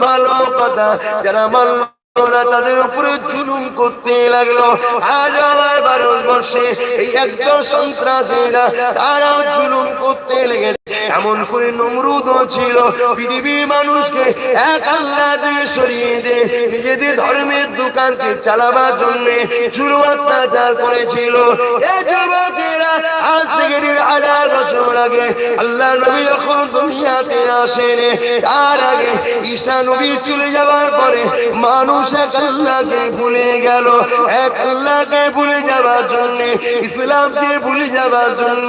ভালো কথা, যারা মানল না তাদের উপরে জুলুম করতে লাগলো। আজ আমার ভারতবর্ষে এই একজন সন্ত্রাসীরা তারাও জুলুম করতে লেগেছে। এমন করে নমরুদও ছিল, পৃথিবীর মানুষকে এক আল্লাহ দিয়ে সরিয়ে দিয়ে নিজেদের ধর্মের দোকানকে চালাবার জন্য জুলুম অত্যাচার করেছিল। এই যুবকেরা আজ থেকে 1000 বছর আগে আল্লাহ নবী যখন দুনিয়াতে আসেন, তার আগে ঈসা নবী চলে যাওয়ার পরে মানুষ এক আল্লাহকে ভুলে গেল। এক আল্লাহকে ভুলে যাওয়ার জন্য, ইসলামকে ভুলে যাওয়ার জন্য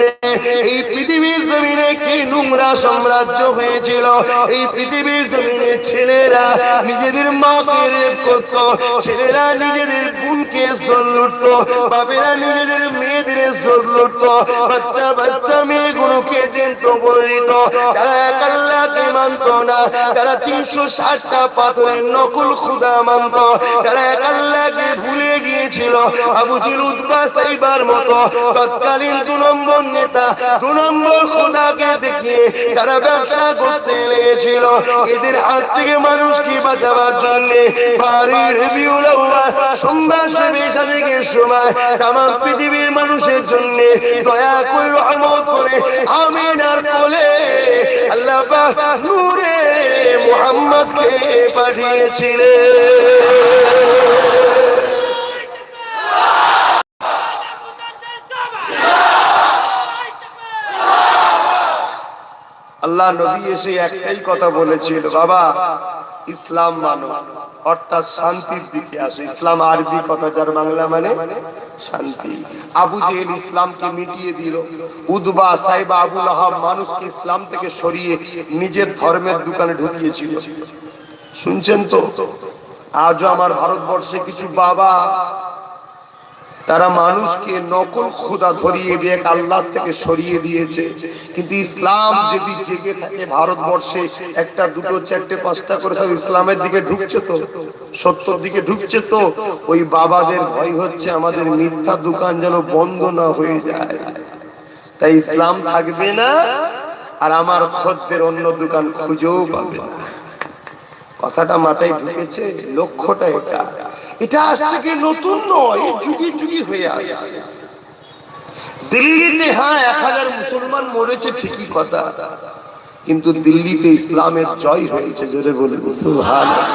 এই পৃথিবীর জমিনে কি নোংরা সাম্রাজ্য হয়েছিল। এই পৃথিবীর জমিনে ছেলেরা নিজেদের মাকে রেপ করত, ছেলেরা নিজেদের বোনকে জল লুটত, বাপেরা নিজেদের মেয়েদের জল লুটত, বাচ্চা বাচ্চা মেয়েগুলোকে জেন্ত বলে দিত। তারা এক আল্লাহকে মানত না, তারা 360টা পাথরের নকল খুদা মানত, তারা এক আল্লাহকে ভুলে গিয়েছিল। আবু জেহেল, উতবা, সাইবার মতো তৎকালীন 2 নম্বর নেতা 2 নম্বর খোদাকে দেখিয়ে তারা ব্যবসা করতে লেগেছিল। এদের হাত থেকে মানুষকে বাঁচাবার জন্য বাড়ির রবিউল আউয়াল সোমবার শবে সময় তাম পৃথিবীর মানুষের জন্য দয়া করে রহমত করে আমিনার কোলে আল্লাহ পাক নূরে মুহাম্মদকে পাঠিয়েছিলেন। আল্লাহ নবী এসে একটাই কথা বলেছিল, বাবা ইসলাম মানো, অর্থাৎ শান্তির দিকে আসো। ইসলাম আরবি কথা, যার বাংলা মানে শান্তি। আবু জেহেল ইসলামকে মিটিয়ে দিল, উতবা, সাইবা, আবু লাহাব মানুষকে ইসলাম থেকে সরিয়ে নিজের ধর্মের দোকানে ঢুকিয়েছিল। শুনছেন তো? আজও আমার ভারতবর্ষে কিছু বাবা তারা মানুষকে নকল খোদা ধরিয়ে দিয়ে আল্লাহ থেকে সরিয়ে দিয়েছে। কিন্তু ইসলাম যদি জেগে থাকে ভারতবর্ষে, 1টা 2টো 4টে 5টা করে সব ইসলামের দিকে ঢুকছে তো, সত্যর দিকে ঢুকছে তো। ওই বাবাদের ভয় হচ্ছে আমাদের মিথ্যা দোকান যেন বন্ধ না হয়ে যায়, তাই ইসলাম থাকবে না আর আমার খদ্দের অন্য দোকান খুঁজেও পাবে না। কথাটা মাথায় ঢুকেছে? লক্ষ্যটা এটা। এটা আজ থেকে নতুন নয়, যুগে যুগে হয়ে আসছে। দিল্লিতে 1000 মুসলমান মরেছে ঠিকই কথা, কিন্তু দিল্লিতে ইসলামের জয় হয়েছে। জোরে বলুন সুবহানাল্লাহ।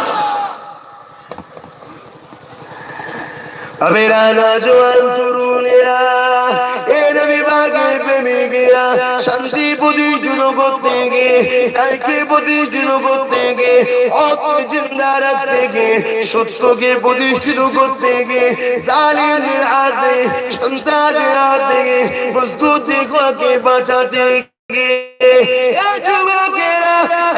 আবেরা নওজোয়ান তরুণেরা, এ নবী পাকের প্রেমিকেরা, শান্তি প্রতিষ্ঠিত করতে গিয়ে, ন্যায়কে প্রতিষ্ঠিত করতে গিয়ে, হককে জিন্দা রাখতে গিয়ে, সত্যকে প্রতিষ্ঠিত করতে গিয়ে, জালিমের হাত থেকে, সন্ত্রাসের হাত থেকে, প্রস্তুত দিগকে বাঁচাতে গিয়ে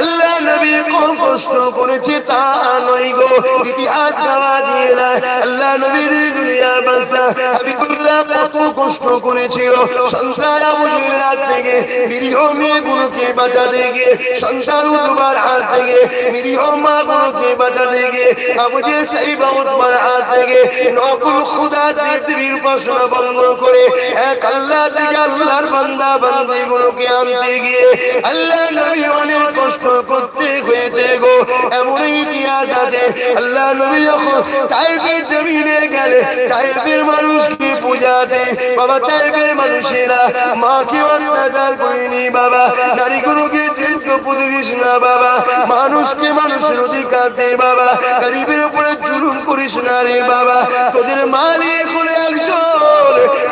আল্লাহ নবী কম কষ্ট করেছে তা নয় গো। ইতিহাস জমা দিয়ে দেয় আল্লাহ নবীর দুনিয়ার বাদশা হাবিবুল্লাহ কত কষ্ট করেছিল। সংসার আবু জেহেলের হাত থেকে, নিরীহ মেয়েগুলোকে বাঁচাতে গিয়ে, সংসার উতবার হাত থেকে, নিরীহ মাগুলোকে বাঁচাতে গিয়ে, আবু জেহেল, সাইবা, উতবার হাত থেকে নকল খোদা দেবীর উপাসনা বন্ধ করে এক আল্লাহ থেকে আল্লাহর বান্দা বান্দীগুলোকে আনতে গিয়ে আল্লাহ নবী অনেক কষ্ট করতে হয়েছে গো। এমন ইতিহাস আছে, আল্লাহ নবী যখন তায়েফের জমিনে গেলে তায়েফের মানুষকে পূজাতে, বাবা তায়েফের মানুষেরা মাকে অত্যাচার করেনি বাবা, নারীগুলোকে জেন্ত পুঁতে দিস না বাবা, মানুষকে মানুষের অধিকার দে বাবা, গরিবের উপরে জুলুম করিস না রে বাবা। তোদের মালিক হলে একজন,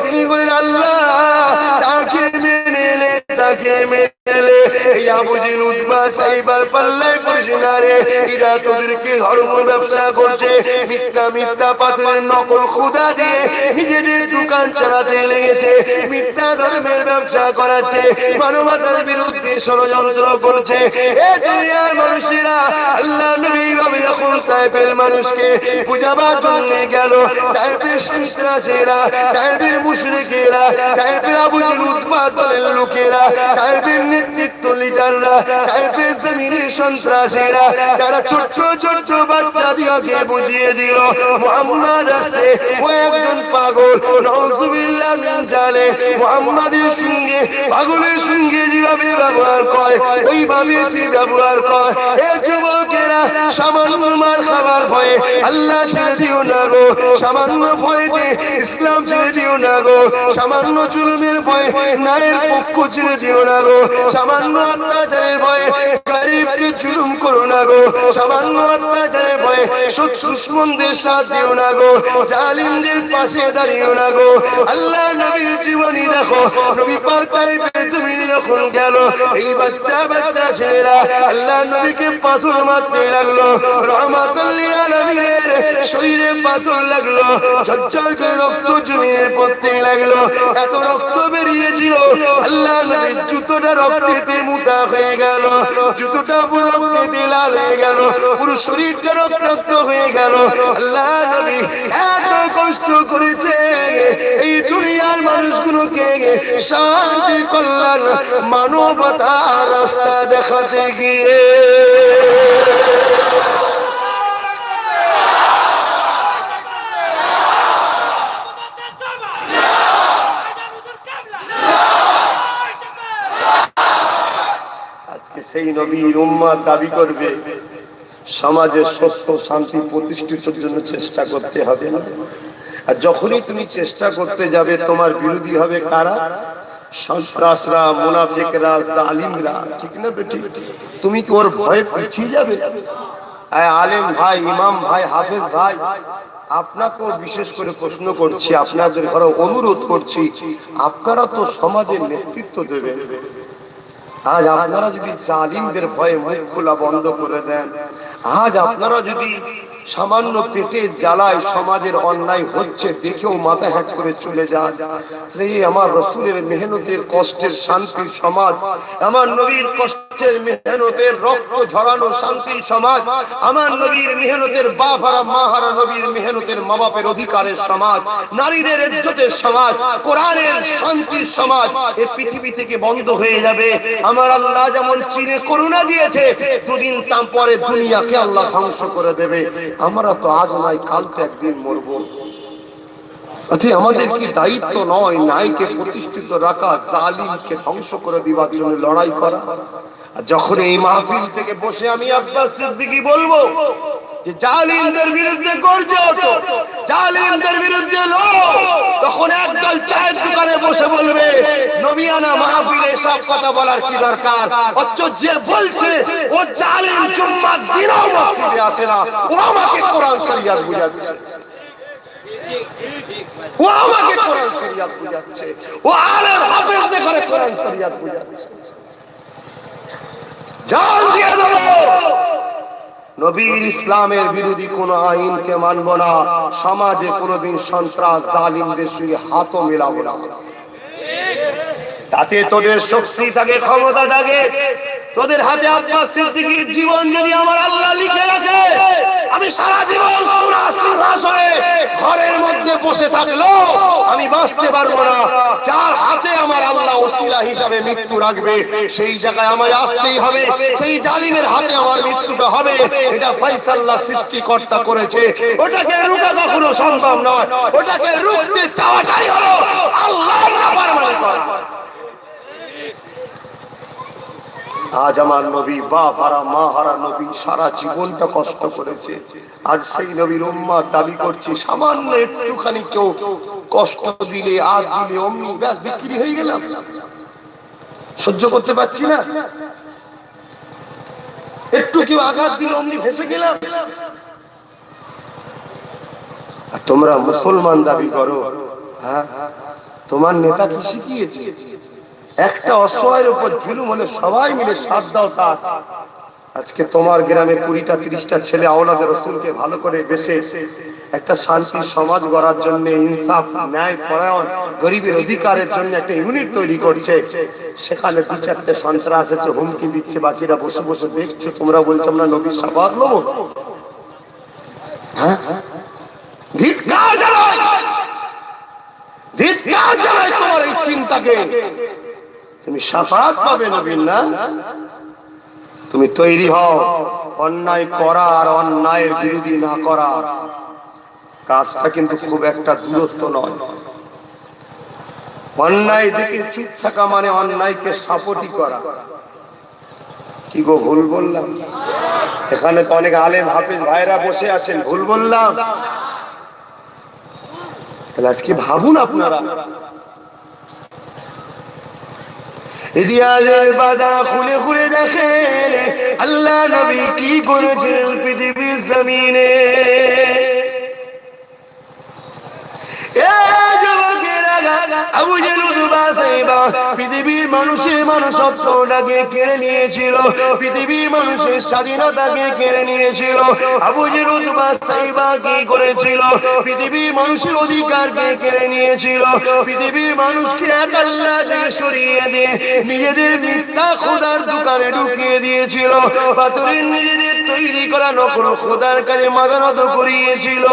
তিনি হলেন আল্লাহ, তাকে মেনে নে, তাকে মেনে নে। এই আবু জেহেল, উতবা, সাইবার পাল্লায় পড়িস না রে। এরা তোদেরকে ধর্ম ব্যবসা করছে, মিথ্যা মিথ্যা পাথরের নকল খোদা দিয়ে নিজেদের দোকান চালাতে লেগেছে, মিথ্যা ধর্মের ব্যবসা করাচ্ছে, মানবতার বিরুদ্ধে ষড়যন্ত্র করছে। এ দুনিয়ার মানুষেরা আল্লাহ নবী যখন তায়েফের মানুষকে বুঝাবার জন্য গেল, তায়েফের সন্ত্রাসীরা, তায়েফের মুশরিকেরা, তায়েফের আবু জেহেল, উতবা দলের লোকেরা, তায়েফের নেতৃত্ব লিডাররা, তায়েফের জমিনের সন্ত্রাসীরা, তারা ছোট ছোট বাচ্চা দিয়েকে বুঝিয়ে দিল মুহাম্মদ আসছে, ও একজন পাগল। নাউযুবিল্লাহ মিন জালিক। মুহাম্মাদের সঙ্গে পাগলের সঙ্গে যেভাবে ব্যবহার করে ওইভাবে তুই ব্যবহার কর। এ যুবকেরা সামান্য মার খাবার ভয়ে আল্লাহ ছেড়ে দিও না গো, সামান্য ভয়েতে ইসলাম ছেড়ে দিও না গো, সামান্য জুলুমের ভয়ে নারীর পক্ষ ছেড়ে দিও না গো, সামান্য অত্যাচারের ভয়ে গরিবকে জুলুম করো না গো, সামান্য অত্যাচারের ভয়ে দুশমনদের সাথ দিও না গো, জালিমদের পাশে দাঁড়িও না গো। আল্লাহ নবীর জীবনী দেখো, নবী পাক তাইফের জমিনে যখন গেল, এই বাচ্চা বাচ্চা ছেলেরা আল্লাহ নবীকে পাথর মারতে লাগলো, রহমাতুল লিল আলামিনের শরীরে পাথর লাগলো, ঝরঝর করে রক্ত জমিয়ে পড়তে লাগলো, এত রক্ত বেরিয়েছিল আল্লাহ নবীর জুতোটা রক্তেতে মোটা হয়ে গেল, জুতোটা পুরো রক্তেতে লাল হয়ে গেল, পুরো শরীরটা রক্তাক্ত হয়ে গেল। আল্লাহ নবী এত কষ্ট করেছে এই দুনিয়ার মানুষগুলোকে শান্তি কল্যাণ মানবতার রাস্তা দেখাতে গিয়ে। আজকে সেই নবীর উম্মত দাবি করবে সমাজে সত্য শান্তি প্রতিষ্ঠিতের জন্য চেষ্টা করতে হবে, আর যখনই তুমি চেষ্টা করতে যাবে তোমার বিরোধী হবে কারা? সন্ত্রাসরা, মুনাফিকরা, জালিমরা, ঠিক না বেটি? তুমি কি ওর ভয়ে পিছিয়ে যাবে? আলেম ভাই, ইমাম ভাই, হাফেজ ভাই, আপনাকেও বিশেষ করে প্রশ্ন করছি, আপনাদের ঘরে অনুরোধ করছি, আপনারা তো সমাজের নেতৃত্ব দেবেন। আজ আপনারা যদি জালিমদের ভয়ে মুখ খোলা বন্ধ করে দেন, আজ আপনারা যদি সামান্য পেটে জ্বালায় সমাজের অন্যায় হচ্ছে দেখেও মাথা হ্যাট করে চলে যান, আমার রসুলের মেহনতের কষ্টের শান্তির সমাজ, আমার নবীর কষ্টের মেহনতের রক্ত ঝরানো শান্তির সমাজ, আমার নবীর মেহনতের বাপ হারা মা হারা নবীর মেহনতের মা বাপের অধিকারের সমাজ, নারীদের ইজ্জতের সমাজ, কোরআনের শান্তির সমাজ এই পৃথিবী থেকে বন্ধ হয়ে যাবে। আমার আল্লাহ যেমন চীনে করুণা দিয়েছে, দুদিন পরে দুনিয়াকে আল্লাহ ধ্বংস করে দেবে। আমরা তো আজ নয় কাল তো একদিন মরবো। আমাদের কি দায়িত্ব নয় ন্যায়কে প্রতিষ্ঠিত রাখা, জালিমকে ধ্বংস করে দিবার জন্য লড়াই করা? যখন এই মাহফিল থেকে বসে আমি আব্বাস সিদ্দিকী বলবো যে জালিমদের বিরুদ্ধে গর্জে ওঠো, জালিমদের বিরুদ্ধে লড়ো, তখন একদল চায়ের দোকানে বসে বলবে নবিয়ানা মাহফিলে সব কথা বলার কি দরকার? অথচ যে বলছে ও জালিম জুম্মার দিনও মসজিদে আসে না, ও আমাকে কোরআন শরীয়ত বুঝাচ্ছে, ও আমাকে কোরআন শরীয়ত বুঝাচ্ছে, ও আলেম হাফেজদের ঘরে কোরআন শরীয়ত বুঝাচ্ছে। জান দিয়ে দেবো, নবীর ইসলামের বিরোধী কোন আইনকে মানব না, সমাজে কোনদিন সন্ত্রাস জালিমদের সঙ্গে হাতও মেলাবো না। তাতে তোদের শক্তি থাকে, ক্ষমতা থাকে, তোদের হাতে আব্বাস সিদ্দিকীর জীবন যদি আমার আল্লাহ লিখে রাখে, আমি সারা জীবন সোনা সিংহাসনে ঘরের মধ্যে বসে থাকলো আমি বাঁচতে পারবো না। যার হাতে আমার আল্লাহ ওসিলা হিসাবে মৃত্যু রাখবে, সেই জায়গায় আমায় আসতেই হবে, সেই জালিমের হাতে আমার মৃত্যুটা হবে। এটা ফয়সালা সৃষ্টিকর্তা করেছে, ওটাকে রুখা কখনো সম্ভব নয়, ওটাকে রুখতে চাওয়াটাই হলো আল্লাহর নাফরমানি করা। আজ আমার নবী বাপ হারা মা হারা নবী সারা জীবনটা কষ্ট করেছে, আজ সেই নবীর উম্মত দাবি করছি সামান্য একটুখানি কেউ কষ্ট দিলে আর দিলে অমনি ব্যাস বিক্রি হয়ে গেলাম, সহ্য করতে পারছি না, একটু কেউ আঘাত দিলে অমনি ভেসে গেলাম। আর তোমরা মুসলমান দাবি করো, হ্যাঁ তোমার নেতা কি শিখিয়েছে? একটা অসহায়ের উপর জুলুম হলে সবাই মিলে সাথ দাও তার। আজকে তোমার গ্রামে 20টা 30টা ছেলে আওলাদে রসুলকে ভালো করে বেসে একটা শান্তি সমাজ গড়ার জন্য, ইনসাফ ন্যায় পরায়ণ গরিবের অধিকারের জন্য একটা ইউনিট তৈরি করছে, সেখানে 2-4টে সন্ত্রাস আছে হুমকি দিচ্ছে, বাকিরা বসে বসে দেখছো, তোমরা বলছো আমরা নবীর সাফাত নেব। হ্যাঁ ধিক্কার জানাই, ধিক্কার জানাই তোমার এই চিন্তাকে। তুমি শাফাত পাবে নবীর না, তুমি তৈরি হও অন্যায় করা আর অন্যায়ের বিরোধী না করা। কাজটা কিন্তু খুব একটা দূরত্ব নয়। অন্যায় দিকে চুপ থাকা মানে অন্যায়কে সাপোর্টই করা, কি গো ভুল বললাম? এখানে তো অনেক আলেম হাফেজ ভাইরা বসে আছেন, ভুল বললাম? তাহলে আজকে ভাবুন আপনারা, ইতিহাসের পাতা খুলে খুলে দেখেন আল্লাহ নবী কি করেছেন পৃথিবীর জমিনে। আবু জেহেল উতবা সাইবা পৃথিবীর মানুষের মনুষ্যত্বটাকে কেড়ে নিয়েছিল, পৃথিবীর মানুষের স্বাধীনতাকে কেড়ে নিয়েছিল। আবু জেহেল উতবা সাইবা কি করেছিল? পৃথিবীর মানুষের অধিকারকে কেড়ে নিয়েছিল, পৃথিবীর মানুষকে এক আল্লাহ থেকে সরিয়ে দিয়ে নিজেদের মিথ্যা খোদার দোকানে ঢুকিয়ে দিয়েছিল, পাথরের নিজেদের তৈরি করা নকল খোদার কাছে মাথা নত করিয়েছিল।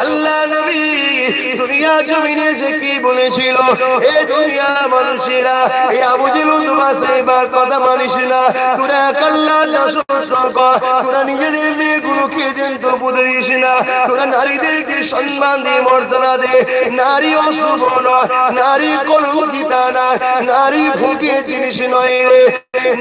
আল্লাহ নবী দুনিয়া জমিনে এসে কি বলেছিল? এ দুনিয়া মানুষেরা, এই আবু জেহেল উতবা সাইবার কথা মানিস না, তোরা এক আল্লাহর দাসত্ব কর, তোরা নিজেদের মেয়েগুলোকে জ্যান্ত পুঁতিস না, তোরা নারীদেরকে সম্মান দিয়ে মর্যাদা দে। নারী অশুভ নয়, নারী কলঙ্কিতা না, নারী ভোগে জিনিস নয় রে,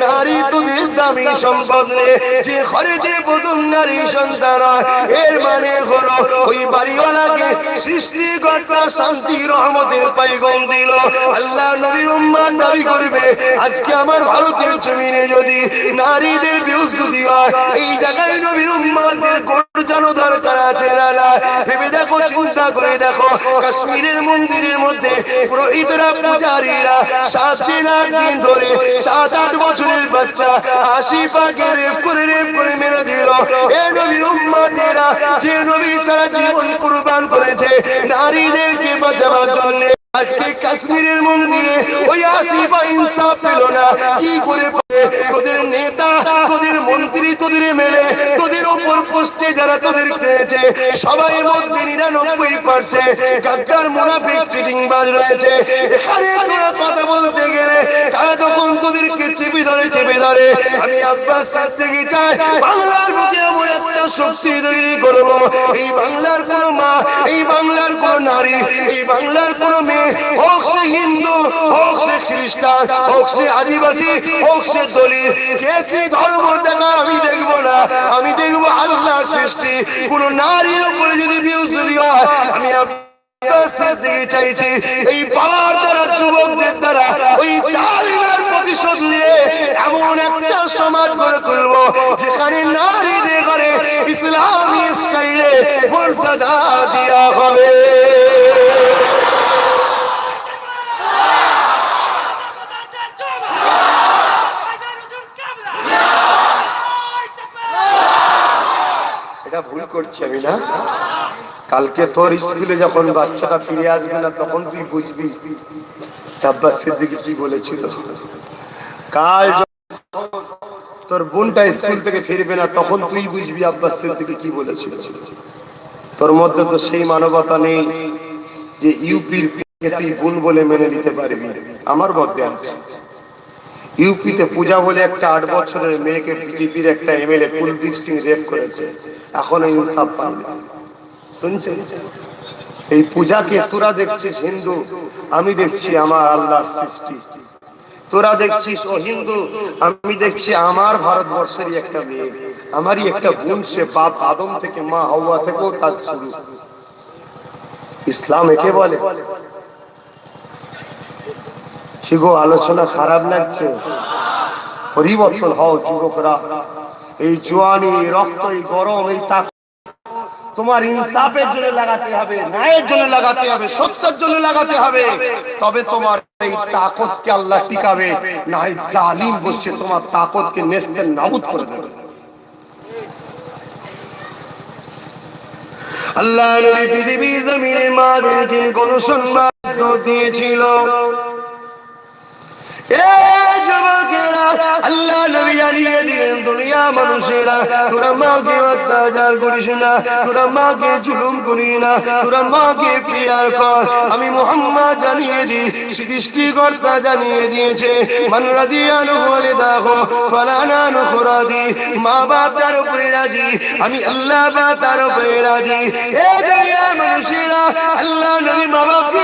নারী তোদের দামি সম্পদ রে। যে ঘরে যে প্রথম নারী সন্তান হয়, এর মানে হলো ওই বাড়িওয়ালাকে সৃষ্টিকর্তা শান্তি রহমতের পয়গাম দিল। আল্লাহ নবীর উম্মত দাবি করবে আজকে আমার ভারতের জমিনে যদি নারীদের বেহুসুদি হয়, এই জায়গায় নবীর উম্মতের গর্জানো দরকার আছে না? না, ভেবে দেখো, চিন্তা করে দেখো, কাশ্মীরের মন্দিরের মধ্যে পুরোহিতরা পূজারীরা 7 দিন 8 দিন ধরে 7-8 বছরের বাচ্চা আশিফাকে রেপ করে মেরে দিল। এ নবীর উম্মতেরা, যে নবী সারা জীবন কুরবান করেছে নারীদেরকে বাঁচাবার জন্য, আজকে কাশ্মীরের মন্দিরে ওই আসিফা ইনসাফ পেল না। কি করে পাবে? তোদের নেতা, তোদের মন্ত্রী, তোদের এমএলএ, তোদের ওপর পোস্টে যারা তোদের চেয়েছে সবাই মধ্যে 99% গাদ্দার মুনাফিক চিটিংবাজ রয়েছে। এখানে তোরা কথা বলতে গেলে তারা তখন তোদেরকে চেপে ধরে। আমি আব্বাস থেকে চাই বাংলার বুকে এমন একটা শক্তি তৈরি করবো, এই বাংলার কোন মা, এই বাংলার কোন নারী, এই বাংলার কোন মেয়ে, হোক সে হিন্দু, হোক সে খ্রিস্টান, হোক সে আদিবাসী, হোক সে দলিত, কে কি ধর্ম দেখা আমি দেখবো না। আমি দেখবো আল্লাহর সৃষ্টি কোন নারীর উপরে যদি বেহুসুদি হয়, আমি চাইছি এই বাবার দ্বারা, যুবকদের দ্বারা ওই জালিমের প্রতিশোধ নিয়ে এমন একটা সমাজ গড়ে তুলবো যেখানে নারীদের ঘরে ইসলামী স্টাইলে মর্যাদা দেওয়া হবে। এটা ভুল করছি আমি না? কালকে তোর স্কুলে যখন বাচ্চাটা ফিরে আসবে না, তখন তুই বুঝবি আব্বাস সিদ্দিকী কি বলেছিল। কাল তোর বোনটা স্কুল থেকে ফিরবে না, তখন তুই বুঝবি আব্বাস সিদ্দিকী কি বলেছিল। তোর মধ্যে তো সেই মানবতা নেই যে ইউপির কে তুই বোন বলে মেনে নিতে পারবি। আমার মধ্যে আছে। ইউপিতে পূজা বলে একটা 8 বছরের মেয়েকে বিজেপির একটা এমএলএ কুলদীপ সিং রেপ করেছে, এখনো ইনসাফ পায়নি। শুনছেন? এই পূজাকে তোরা দেখছিস হিন্দু, আমি দেখছি আমার আল্লাহর সৃষ্টি। তোরা দেখছিস ও হিন্দু, আমি দেখছি আমার ভারতবর্ষেরই একটা মেয়ে, আমারই একটা বোন, সে বাপ আদম থেকে মা হাওয়া থেকেও তার শুরু। ইসলাম একে বলে। কি গো, আলোচনা খারাপ লাগছে? পরিবর্তন হও যুবকরা। এই জোয়ানি, রক্ত, এই গরম, এই তাক তোমার ইনসাফের জন্য লাগাতে হবে, ন্যায়ের জন্য লাগাতে হবে, সত্যের জন্য লাগাতে হবে। তবে তোমার এই তাকতকে আল্লাহ টিকাবে, না এই জালিম বসে তোমার তাকতকে নেস্তে নাবুদ করে দেবে। আল্লাহ নবী পৃথিবী জমিনে মাদেরকে কোন সম্মান দিয়েছিল? আল্লাহ নবী জানিয়ে দিলেন দুনিয়া মানুষেরা, তোরা মাকে অত্যাচার করিস না, তোরা মাকে জুলুম করিস না, তোরা মাকে প্রিয়ার কর। আমি মুহাম্মদ জানিয়ে দিই, সৃষ্টিকর্তা জানিয়ে দিয়েছে, মান রাদিয়াহু ওয়ালিদাহু ফালানা নুখরাদি। মা বাপ তার উপরে রাজি, আমি আল্লাহ তার উপরে রাজি। এ দুনিয়া মানুষেরা, আল্লাহ নবী মা বাপকে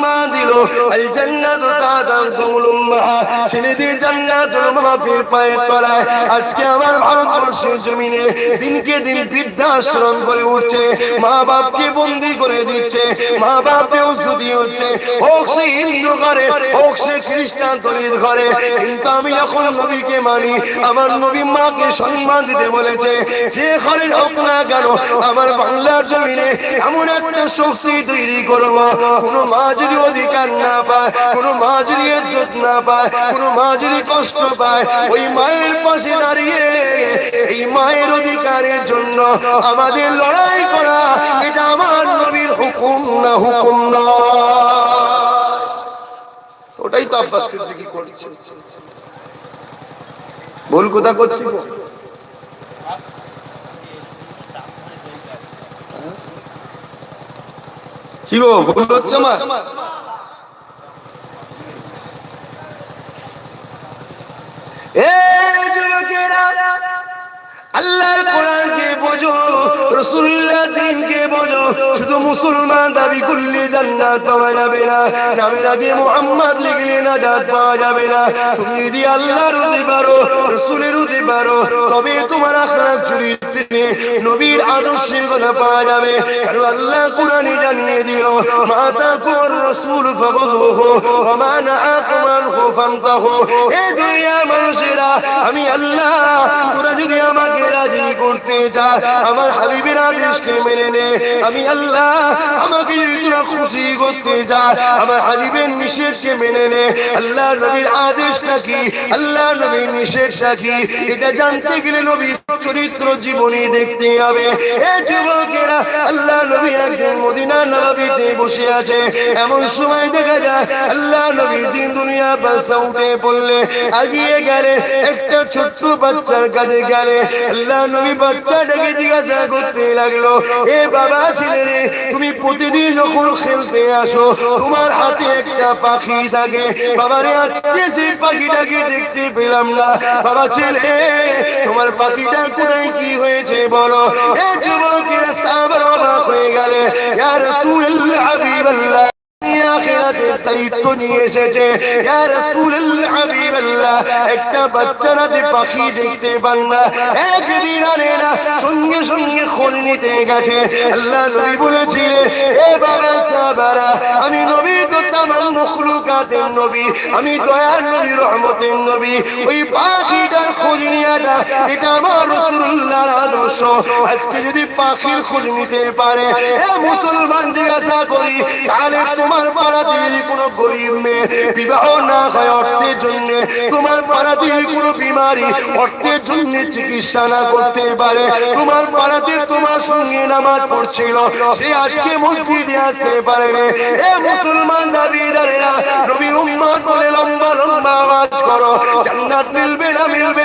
সম্মান দিল আল জান্নাতু তাহতাল উম্মাহাত ছেলেদের জান্নাতুল মাহফিল পায়ের তলায় আজকে আমার ভারতবর্ষের জমিনে দিনকে দিন বৃদ্ধাশ্রম করে উঠছে মা বাপকে বন্দী করে দিচ্ছে মা বাপেও যদি হচ্ছে হোক সে হিন্দু ঘরে হোক সে খ্রিস্টান দলিত ঘরে কিন্তু আমি যখন নবীকে মানি আমার নবী মাকে সম্মান দিতে বলেছে যে ঘরে হোক না কেন আমার বাংলার জমিনে এমন একটা শক্তি তৈরি করবো কোনো মা যদি অধিকার না পায় কোনো মা যদি ইজ্জত না পায় কোনো মা যদি কষ্ট পায় ওই মায়ের পাশে দাঁড়িয়ে এই মায়ের অধিকারের জন্য আমাদের লড়াই করা এটা আমার নবীর হুকুম না হুকুম না ওটাই তো আব্বাস সিদ্দিকী করছে ভুল কোথা করছি কি গো ভুল হচ্ছে আমার আল্লাহর কোরআনকে বোঝো রাসূলুল্লাহর দ্বীনকে বোঝো শুধু মুসলমান দাবি করলে জান্নাত পাওয়া যাবে না নামের আগে মুহাম্মদ লিখলে নাজাত পাওয়া যাবে না তুমি যদি আল্লাহর হতে পারো রাসূলের হতে পারো তবে তোমার আখিরাত চরিত্রে নবীর আদর্শের কথা পাওয়া যাবে কারণ আল্লাহ কোরআনে জানিয়ে দিল মা তাকুর রাসূল ফাখুযুহু ওয়া মা নাআকুম আনহু ফান্তাহু এ দুনিয়ার মানুষেরা আমি আল্লাহ তোরা যদি আমাকে রাজি করতে যা আমার হাবিবের আদেশকে মেনে নে আমি আল্লাহ আমাকে তোরা খুশি করতে যা আমার হাবিবের নিষেধকে মেনে নে আল্লাহ নবীর আদেশটা কি আল্লাহ নবীর নিষেধটা কি এটা জানতে গেলে নবীর চরিত্র জীবনী দেখতে হবে এ যুবকেরা আল্লাহ নবী একদিন মদিনা নববীতে বসে আছে এমন সময় দেখা যায় আল্লাহ নবী দিন দুনিয়া বাসা উঠে পড়লে আগিয়ে গেলে একটা ছোট্ট বাচ্চার কাছে গেলে আল্লাহ নবী বাচ্চাটাকে জিজ্ঞাসা করতে লাগলো এ বাবা ছেলে রে তুমি প্রতিদিন যখন খেলতে আসো তোমার হাতে একটা পাখি থাকে বাবা রে আজকে সেই পাখিটাকে দেখতে পেলাম না বাবা ছেলে তোমার পাখিটা কোথায় কি হয়েছে বলো এ যুবকেরা সাহাবা অবাক হয়ে গেলে ইয়া রাসূলুল্লাহ হাবিবাল্লাহ আখিরাতের দায়িত্ব নিয়ে এসেছে ইয়া রাসূলুল্লাহ হাবিবাল্লাহ একটা বাচ্চা রাতে পাখি দেখতে পান না একদিন আরে না সঙ্গে সঙ্গে খোঁজ নিতে গেছে আল্লাহ নবী বলেছিলেন এ বাবা সাহাবারা আমি নবী তো তামাম মখলুকাতের নবী আমি দয়ার নবী রহমতের নবী ওই পাখিটার খোঁজ নেওয়াটা এটা আমার রাসূলুল্লাহর আদর্শ আজকে যদি পাখির খোঁজ নিতে পারে এ মুসলমান জিজ্ঞাসা করি তাহলে তোমার পাড়াতে কোনো গরিব মেয়ে বিবাহ না হয় অর্থের জন্য তোমার পাড়াতে কোনো বিমারি অর্থের জন্য চিকিৎসা না করতে পারে তোমার পাড়াতে তোমার সঙ্গে নামাজ পড়ছিল সে আজকে মসজিদে আসতে পারে না এ মুসলমান দাবিদারেরা নবী উম্মত বলে লম্বা লম্বা আওয়াজ করো জান্নাত মিলবে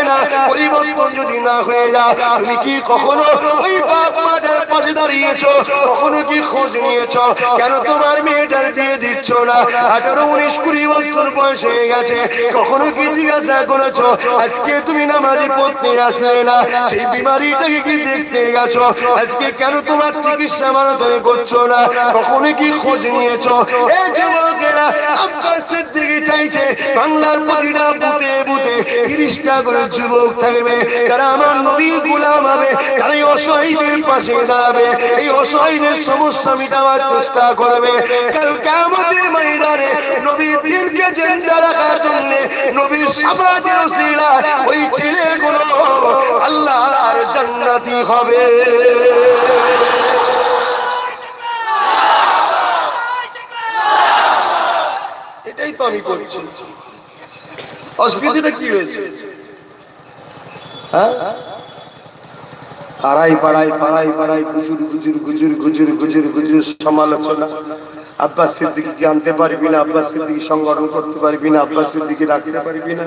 না পরিবর্তন যদি না হয়ে যায় তুমি কি কখনো ওই বাপ মাটার পাশে দাঁড়িয়েছো কখনো কি খোঁজ নিয়েছো কেন তোমার মেয়েটার বিয়ে দিচ্ছ না 18-19-20 বছর বয়স হয়ে গেছে কখনো কি জিজ্ঞাসা করেছো আজকে তুমি নামাজি পড়তে আসলে না সেই বিমারিটাকে কি দেখতে গেছো আজকে কেন তোমার চিকিৎসা মানতে করছো না কখনো কি খোঁজ নিয়েছো এই যুবকেরা আব্বাস সিদ্দিকী চাইছে বাংলার প্রতিটা বুতে বুতে 30টা করে যুবক থাকবে যারা আমার নবীর গোলাম হবে যারা এই অসহায়দের পাশে দাঁড়াবে এই অসহায়দের সমস্যা মিটাবার চেষ্টা করবে কারণ কিয়ামতের ময়দানে নবীর দ্বীনকে জিন্দা রাখার জন্য নবীর শাফাআতের ওসিলা ওই ছেলেগুলো আল্লাহর জান্নাতি হবে এটাই তো আমি করছি অসুবিধাটা কি হয়েছে হ্যাঁ পাড়ায় গুজুর সমালোচনা আব্বাস সিদ্দিকীকে আনতে পারবি না আব্বাস সিদ্দিকী সংগঠন করতে পারবি না আব্বাস সিদ্দিকী রাখতে পারবি না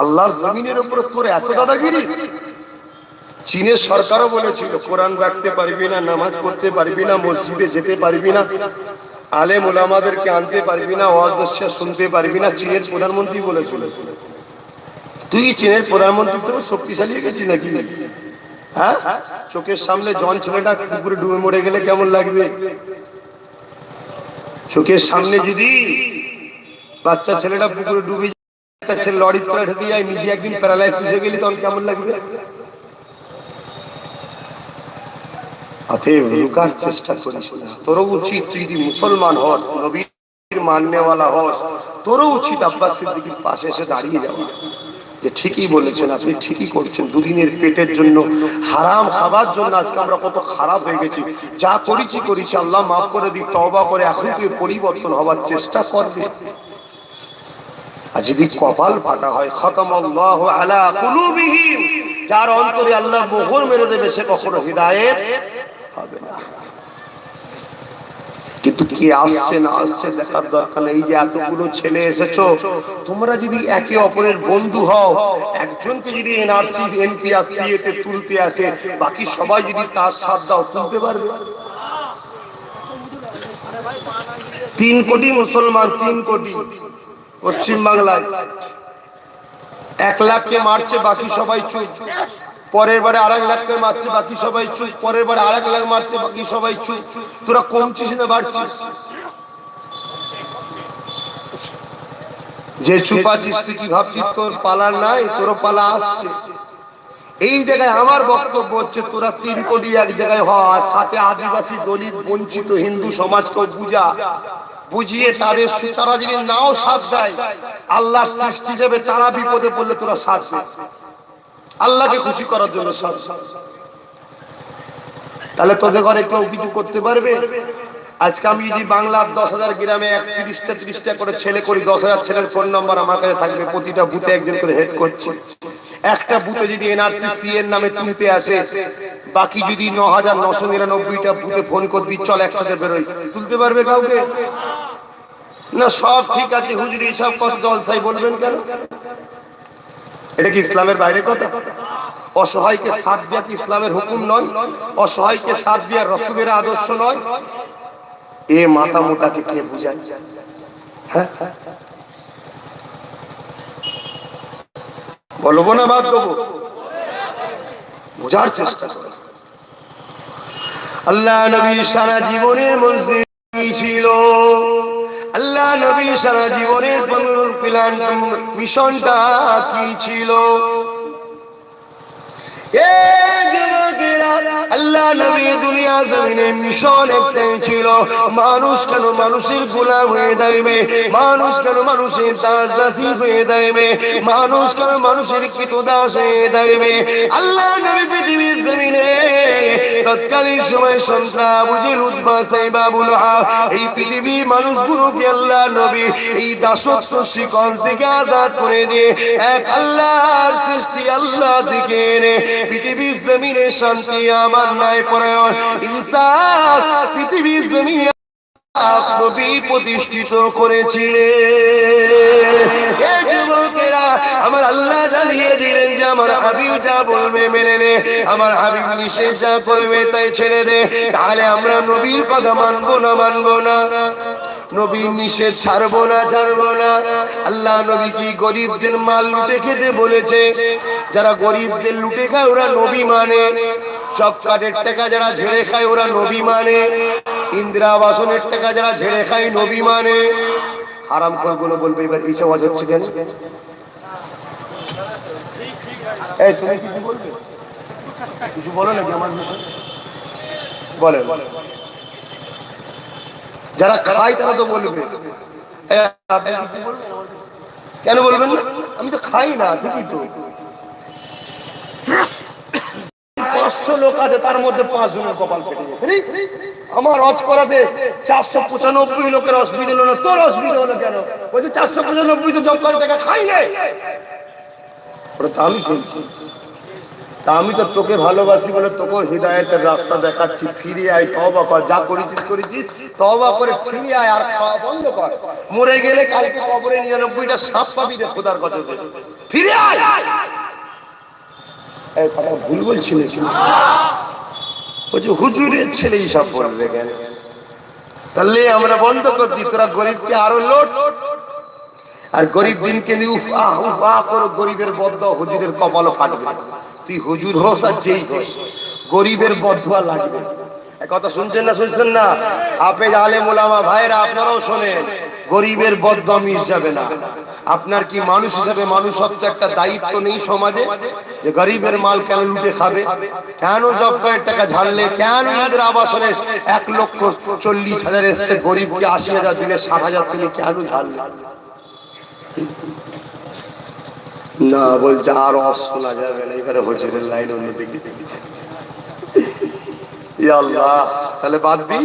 আল্লাহর জমিনের উপর তোর এত দাদাগিরি চীনের সরকারও বলেছিল কোরআন রাখতে পারবি না নামাজ পড়তে পারবি না মসজিদে যেতে পারবি না আলেম ওলামাদেরকে আনতে পারবি না ওয়াজ নসিহত শুনতে পারবি না চীনের প্রধানমন্ত্রী বলেছিল তুই চীনের প্রধানমন্ত্রী তো শক্তিশালী গেছিস নাকি হ্যাঁ চোখের সামনে জন ছেলেটা পুকুরে ডুবে মরে গেলে কেমন লাগবে চোখের সামনে যদি বাচ্চা ছেলেটা পুকুরে ডুবে যায়, একটা ছেলে লরি করে ঢুকে যায়, নিজে একদিন প্যারালাইসিস হয়ে গেলি তখন কেমন লাগবে? অতএব লুকার চেষ্টা করিস না। তোরও উচিত, তুই যদি মুসলমান হস, নবীর মাননেওয়ালা হস, তোরও উচিত আব্বাস সিদ্দিকীর পাশে এসে দাঁড়িয়ে যাওয়া, যে ঠিকই বলেছেন, আপনি ঠিকই করছেন। দুদিনের পেটের জন্য, হারাম খাবার জন্য আজকে আমরা কত খারাপ হয়ে গেছি। যা করেছি আল্লাহ মাফ করে দিই, তওবা করে এখন তুই পরিবর্তন হওয়ার চেষ্টা করবে। আর যদি কপাল ফাটা হয়, খতমাল্লাহু আলা কুলুবিহিম, যার অন্তরে আল্লাহ মোহর মেরে দেবে, সে কখনো হিদায়েত হবে না। কিন্তু কে আসছে না আসছে দেখার দরকার নেই। এই যে এতগুলো ছেলে এসেছো, তোমরা যদি একে অপরের বন্ধু হও, একজনকে যদি এনআরসি এনপিআরসি এতে তুলতে আসে, বাকি সবাই যদি তার সাথ দাও, তুলতে পারবে? 3 কোটি মুসলমান, 3 কোটি পশ্চিম বাংলায়, 1 লাখকে মারছে, বাকি সবাই চুপ। পরের বারে 2.5 লাখকে মারছে, বাকি সবাই চুপ। পরের বারে 2.5 লাখ মারছে, বাকি সবাই চুপ। তোরা কমছিস না বাড়ছিস? যে চুপ আছিস, তুই কি ভাবছিস তোর পালা নাই? তোর পালা আসছে। এই জায়গায় আমার বক্তব্য হচ্ছে, তোরা 3 কোটি এক জায়গায় হয়, সাথে আদিবাসী, দলিত, বঞ্চিত হিন্দু সমাজকেও বুঝিয়ে তাদের, তারা যদি নাও সাথ দেয়, আল্লাহর সৃষ্টি যাবে, তারা বিপদে পড়লে তোরা সাথ দে, আল্লাহকে খুশি করার জন্য সাথ। তাহলে তোদের ঘরে কেউ কিছু করতে পারবে? আজকে আমি যদি বাংলার 10,000 গ্রামে 30টা করে ছেলে করি, 10,000 ছেলের ফোন নাম্বার আমার কাছে থাকবে, প্রতিটা বুথে একজন করে হেড করছে। একটা বুথে যদি এনআরসি সি এর নামে তুলতে আসে, বাকি যদি 9,999টা বুথে ফোন করে দিই, চল একসাথে বেরোই, তুলতে পারবে কাউকে? না, সব ঠিক আছে হুজুর, সব কত জলসাই বলবেন কেন? এটা কি ইসলামের বাইরে কথা? অসহায়কে সাথ দেওয়া কি ইসলামের হুকুম নয়? অসহায়কে সাথ দেওয়া রাসূলের আদর্শ নয়? এ মাথা মোটাকে কে বুঝায়? হ্যাঁ, বলবো না বাদ দেবো? বোঝার চেষ্টা করো। আল্লাহ নবী সারা জীবনের মসজিদ ছিল। আল্লাহ নবী সারা জীবনের প্ল্যান, মিশনটা কি ছিল? আল্লাহ নবী দুনিয়া জমিনে মিশন একটাই ছিল, মানুষ কেন মানুষের গোলাম হয়ে যাইবে, মানুষ কেন মানুষের দাসী হয়ে যাইবে, মানুষ কেন মানুষের কৃতদাস হয়ে যাইবে। আল্লাহ নবী পৃথিবীর জমিনে তৎকালীন সময় সন্তান আবু জেহেল, উতবা, সাইবা, আবু লাহাব, এই পৃথিবীর মানুষগুলোকে আল্লাহ নবী এই দাসত্ব শিকল থেকে আজাদ করে দিয়ে এক আল্লাহর সৃষ্টি আল্লাহ থেকে এনে পৃথিবীর জমিনে শান্তি, আমার নাই পরায়ণ, ইনসাফ পৃথিবীর জমিনে নবী প্রতিষ্ঠিত করেছিলেন। হে যুবকেরা, আমার আল্লাহ জানিয়ে দিলেন যে আমার হাবিব যা বলবে মেনে নে, আমার হাবিব নিষেধ যা করবে তাই ছেড়ে দে। তাহলে আমরা নবীর কথা মানবো না? মানবো না। নবীর নিষেধ ছাড়বো না? ছাড়বো না। আল্লাহ নবী কি গরিবদের মাল লুটে খেতে বলেছে? যারা গরিবদের লুটে খায় ওরা নবী মানে। চপ কাঠের টাকা যারা ঝেড়ে খায় ওরা নবী মানে। ইন্দিরা আবাসনের টাকা যারা ঝেড়ে খায় নবী মানে। হারাম খোরগুলো বলবে এবার এইসব ওয়াজ হচ্ছে কেন? এই তুমি কিছু বলবে? কিছু বলো নাকি আমার বিষয়ে? বলে যারা খায় তারা তো বলবে। কেন বলবেন না? আমি তো খাই না। ঠিকই তো, 500 লোক আছে, তার মধ্যে 5 জনের কপাল কেটে গেছে। আমার হজ করাতে 495 লোকের অসুবিধা হলো না, তোর অসুবিধা হলো কেন? বলছে 495 তো জব করে টাকা খাই নাই। আমি শুনছি, তা আমি তো তোকে ভালোবাসি বলে তোকে হিদায়াতের রাস্তা দেখাচ্ছি। ফিরে আয়, তওবা কর, যা করেছিস তওবা করে ফিরে আয়, আর খাওয়া বন্ধ কর। মরে গেলে কালকে কবরে 99টা সাপ পাবি রে খোদার গজবে। ফিরে আয়। এই কথা ভুল বলছি নাকি? বলছে হুজুরের ছেলে সব বলবে কেন? তাহলে আমরা বন্ধ করছি, তোরা গরিবকে আরো লোট, আর গরিব দিনকে করো, গরিবের বদ্ধ হুজুরের কপালও ফাটবে। তুই হুজুর হোস আর যেই হোস, গরিবের বদ্ধা লাগবে। কথা শুনছেন না শুনছেন না? হাফেজ আলেম ওলামা ভাইরা আপনারাও শোনেন, গরিবের বদদম মিশ যাবে না। আপনার কি মানুষ হিসেবে মানুষত্ব একটা দায়িত্ব নেই সমাজে, যে গরিবের মাল কেন লুটে খাবে? কেন জব কার্ডের টাকা ঝাড়লে? কেন ইন্দিরা আবাসনে 1,40,000 এসছে, গরিবকে 80,000 দিলে 60,000 তুমি কেন ঝাড়লে? না বলছে আর শোনা যাবে না, এবারে হুজুরের লাইন অন্যদিকে দেখেছে। ইয়া আল্লাহ, তাহলে বাদ দিই,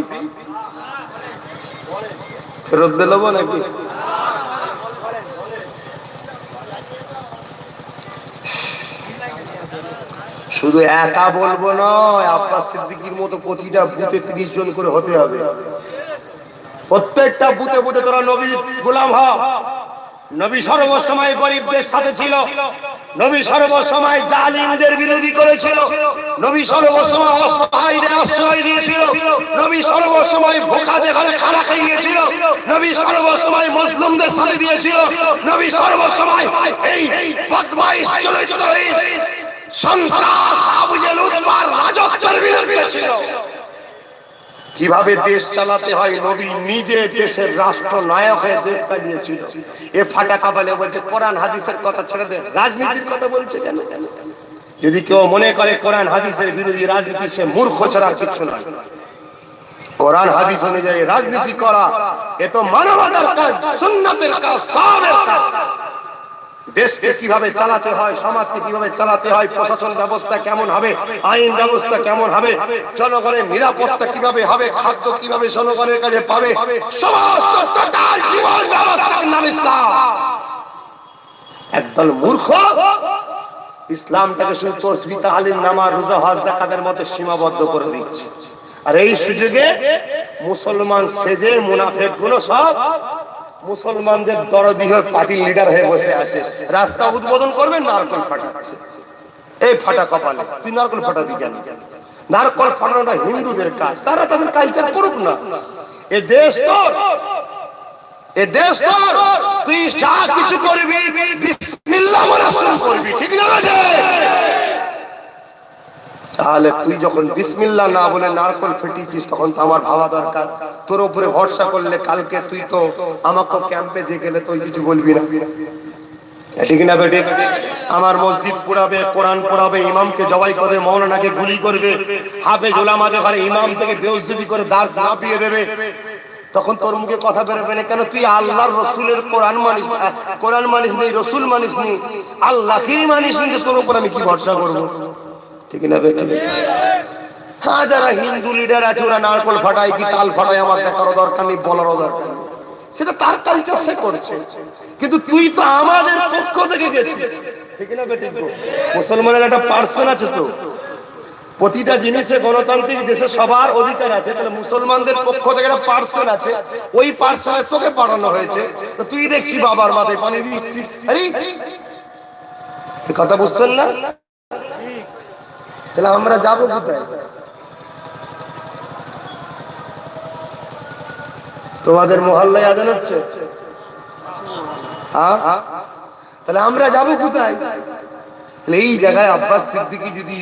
ফেরত দেব নাকি? শুধু একা বলবো নয়, আব্বাস সিদ্দিকীর মতো প্রতিটা বুথে 30 জন করে হতে হবে। প্রত্যেকটা বুথে বুথে তোরা নবীর গোলাম হ। নবী সর্বসময় গরিবদের সাথে ছিল, নবী সর্বসময় জালিমদের বিরোধী করেছিল, নবী সর্বসময় অসহায়দের আশ্রয় দিয়েছিল, নবী সর্বসময় ভোকাদের ঘরে খানা খাইয়েছিল, নবী সর্বসময় মজলুমদের সাথে দিয়েছিল, নবী সর্বসময় এই বদমাইশ চরিত্রহীন সন্ত্রাস আবু জেহেল উতবার রাজত্বের বিরুদ্ধে ছিল। কিভাবে দেশ চালাতে হয় নবী নিজে দেশের রাষ্ট্র নায়ক হয়ে দেশ চালিয়েছিল। এ ফাটাকা বলে বলতে কোরআন হাদিসের কথা ছেড়ে দেন, রাজনীতির কথা বলছে কেন? যদি কেউ মনে করে কোরআন হাদিসের বিরোধী রাজনীতি, সে মূর্খ ছাড়া কিছু নয়। কোরআন হাদিস অনুযায়ী রাজনীতি করা এ তো মানবতার কাজ, সুন্নাতের কাজ, সবের কাজ। দেশকে কিভাবে চালাতে হয়, সমাজকে কিভাবে চালাতে হয়, প্রশাসন ব্যবস্থা কেমন হবে, আইন ব্যবস্থা কেমন হবে, জনগণের নিরাপত্তা কিভাবে হবে, খাদ্য কিভাবে জনগণের কাছে পাবে, সমস্ত টোটাল জীবন ব্যবস্থার নাম ইসলাম। একদল মূর্খ ইসলামটাকে শুধু তাসবিহ তাহলিল নামাজ রোজা হজ যাকাতের মধ্যে সীমাবদ্ধ করে দিচ্ছে। আর এই সুযোগে মুসলমান সেজে মুনাফিক গুলো সব মুসলমানদের দরদি হয়ে পার্টির লিডার হয়ে বসে আছে, রাস্তা উদ্বোধন করবে, নারকল ফাটাচ্ছে। এই ফাটা কপালে তুই নারকল ফাটাবি কেন? নারকল ফাটানোটা হিন্দুদের কাজ, তারা তাদের কালচার করুক না। এ দেশ তোর, এ দেশ তোর, তুই যা কিছু করবি বিসমিল্লাহ বলে শুরু করবি, ঠিক না? তাহলে তুই যখন বিসমিল্লাহ না বলে নারকল ফেটিছিস, তখন তো আমার ভাবা দরকার, তোর উপরে ভরসা করলে কালকে তুই তো আমাকে ক্যাম্পে যে গেলে তুই কিছু বলবি না, ঠিক না বেটে? আমার মসজিদ পুরাবে, কোরআন পড়াবে, ইমামকে জবাই করবে, মৌলানাকে গুলি করবে, হাফেজ ওলামাদের ঘরে ইমাম থেকে বেইজ্জতি করে দাঁড় দাঁড়িয়ে দেবে, তখন তোর মুখে কথা বেরোবে না কেন? তুই আল্লাহর রসুলের কোরআন মানিস, কোরআন মানিস নেই, রসুল মানিস নেই, আল্লাহকেই মানিস নেই, তোর উপর আমি কি ভরসা করবো? ঠিক না বেটে? হ্যাঁ, যারা হিন্দু লিডার আছে ওরা নারকল ফাটায় কি তাল ফাটায়, আমার দেখারও দরকার নেই, বলারও দরকার নেই, সেটা তার কালচার, সে করছে। কিন্তু তুই তো আমাদের পক্ষ থেকে গেছিস, ঠিক না বেটে? মুসলমানের একটা পার্সন আছে, তো প্রতিটা জিনিসে গণতান্ত্রিক দেশে সবার অধিকার আছে, তাহলে মুসলমানদের পক্ষ থেকে একটা পার্সন আছে, ওই পার্সনের তোকে পাঠানো হয়েছে, তো তুই দেখছি বাবার মাথায় পানি দিচ্ছিস। আরে কথা বুঝছেন না? তাহলে আমরা যাবো কোথায়? তোমাদের মহল্লায় আজান হচ্ছে, তাহলে আমরা যাবো কোথায়? এই জায়গায় আব্বাস সিদ্দিকী যদি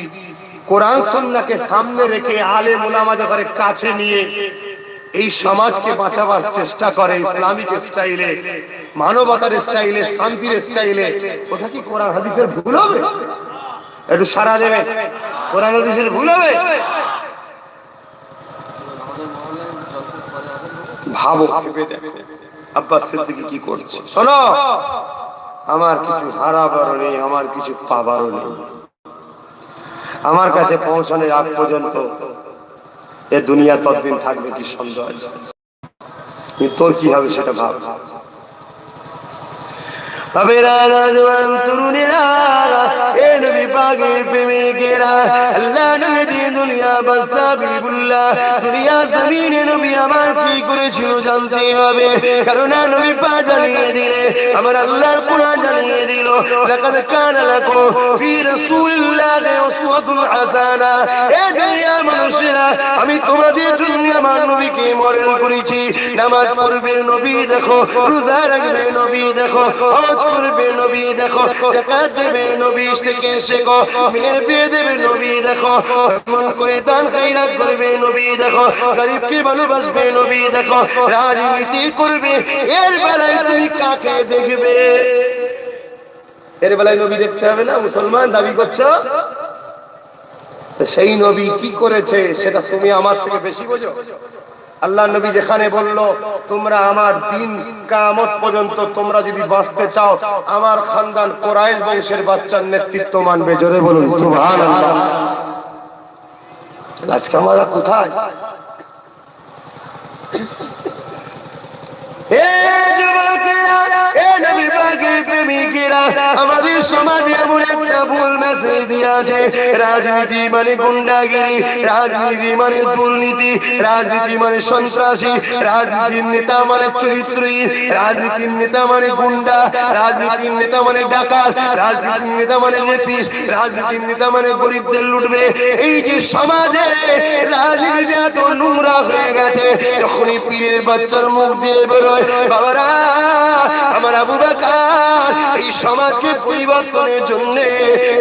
কোরআন সুন্নাহকে সামনে রেখে আলেম ওলামাদের ঘরে কাছে নিয়ে এই সমাজকে বাঁচাবার চেষ্টা করে ইসলামিক স্টাইলে, মানবতার স্টাইলে, শান্তির স্টাইলে, ওটা কি কোরআন হাদিসের ভুল হবে? একটু সারা দেবে, কোরআন হাদিসের ভুল হবে? ভাবো, ভেবে দেখো আব্বাস সিদ্দিকী কি করছে। শোনো, আমার কিছু হারাবারও নেই, আমার কিছু পাবারও নেই, আমার কাছে পৌঁছানোর আগ পর্যন্ত এ দুনিয়া ততদিন থাকবে কি সন্দেহ আছে? তোর কি হবে সেটা ভাব। দুনিয়া জমিনে নবী আমার কি করেছিল জানতে হবে, কারণ নবী পাক জানিয়ে দিলে, আমার আল্লাহর কোরআন জানিয়ে দিল, লাকাদ কানা লাকুম ফি রাসূলিল্লাহি উসওয়াতুন হাসানা। এ দুনিয়ার মানুষেরা, আমি তোমাদের জন্য আমার নবীকে মডেল করেছি। নামাজ পড়বে নবী দেখো, রোজা রাখবে নবী দেখো, হজ করবে নবী দেখো, যাকাত দেবে নবী থেকে শেখো, মেয়ের বিয়ে দেবে নবী দেখো, কেমন করে দান খায়রাত করবে নবী দেখো, গরিবকে ভালোবাসবে নবী দেখো, রাজনীতি করবে। এর বেলায় তুমি কাকে দেখবে? এর বেলায় নবী দেখতে হবে না? মুসলমান দাবি করছো, সেই নবী কি করেছে সেটা তুমি আমার থেকে বেশি বোঝো। আল্লাহ নবী যেখানে বলল তোমরা আমার দিন কিয়ামত পর্যন্ত তোমরা যদি বাঁচতে চাও আমার খানদান কুরাইশ বংশের বাচ্চার নেতৃত্ব মানবে। জোরে বলুন সুবহানাল্লাহ। আজকে আমরা কোথায়? আমাদের সমাজে এমন একটা ভুল মেসেজ দিয়েছে, রাজনীতি মানে গুন্ডাগিরি, রাজনীতি মানে দুর্নীতি, রাজনীতি মানে সন্ত্রাসী, রাজনীতির নেতা মানে চরিত্রহীন, রাজনীতির নেতা মানে গুন্ডা, রাজনীতির নেতা মানে ডাকাত, রাজনীতির নেতা মানে রেপিস্ট, রাজনীতির নেতা মানে গরিবদের লুটবে। এই যে সমাজে রাজনীতি এত নোংরা হয়ে গেছে, যখনই পীরের বাচ্চার মুখ দিয়ে বেরোয়, বাবারা আমার আবু বকর এই সমাজকে পরিবর্তনের জন্য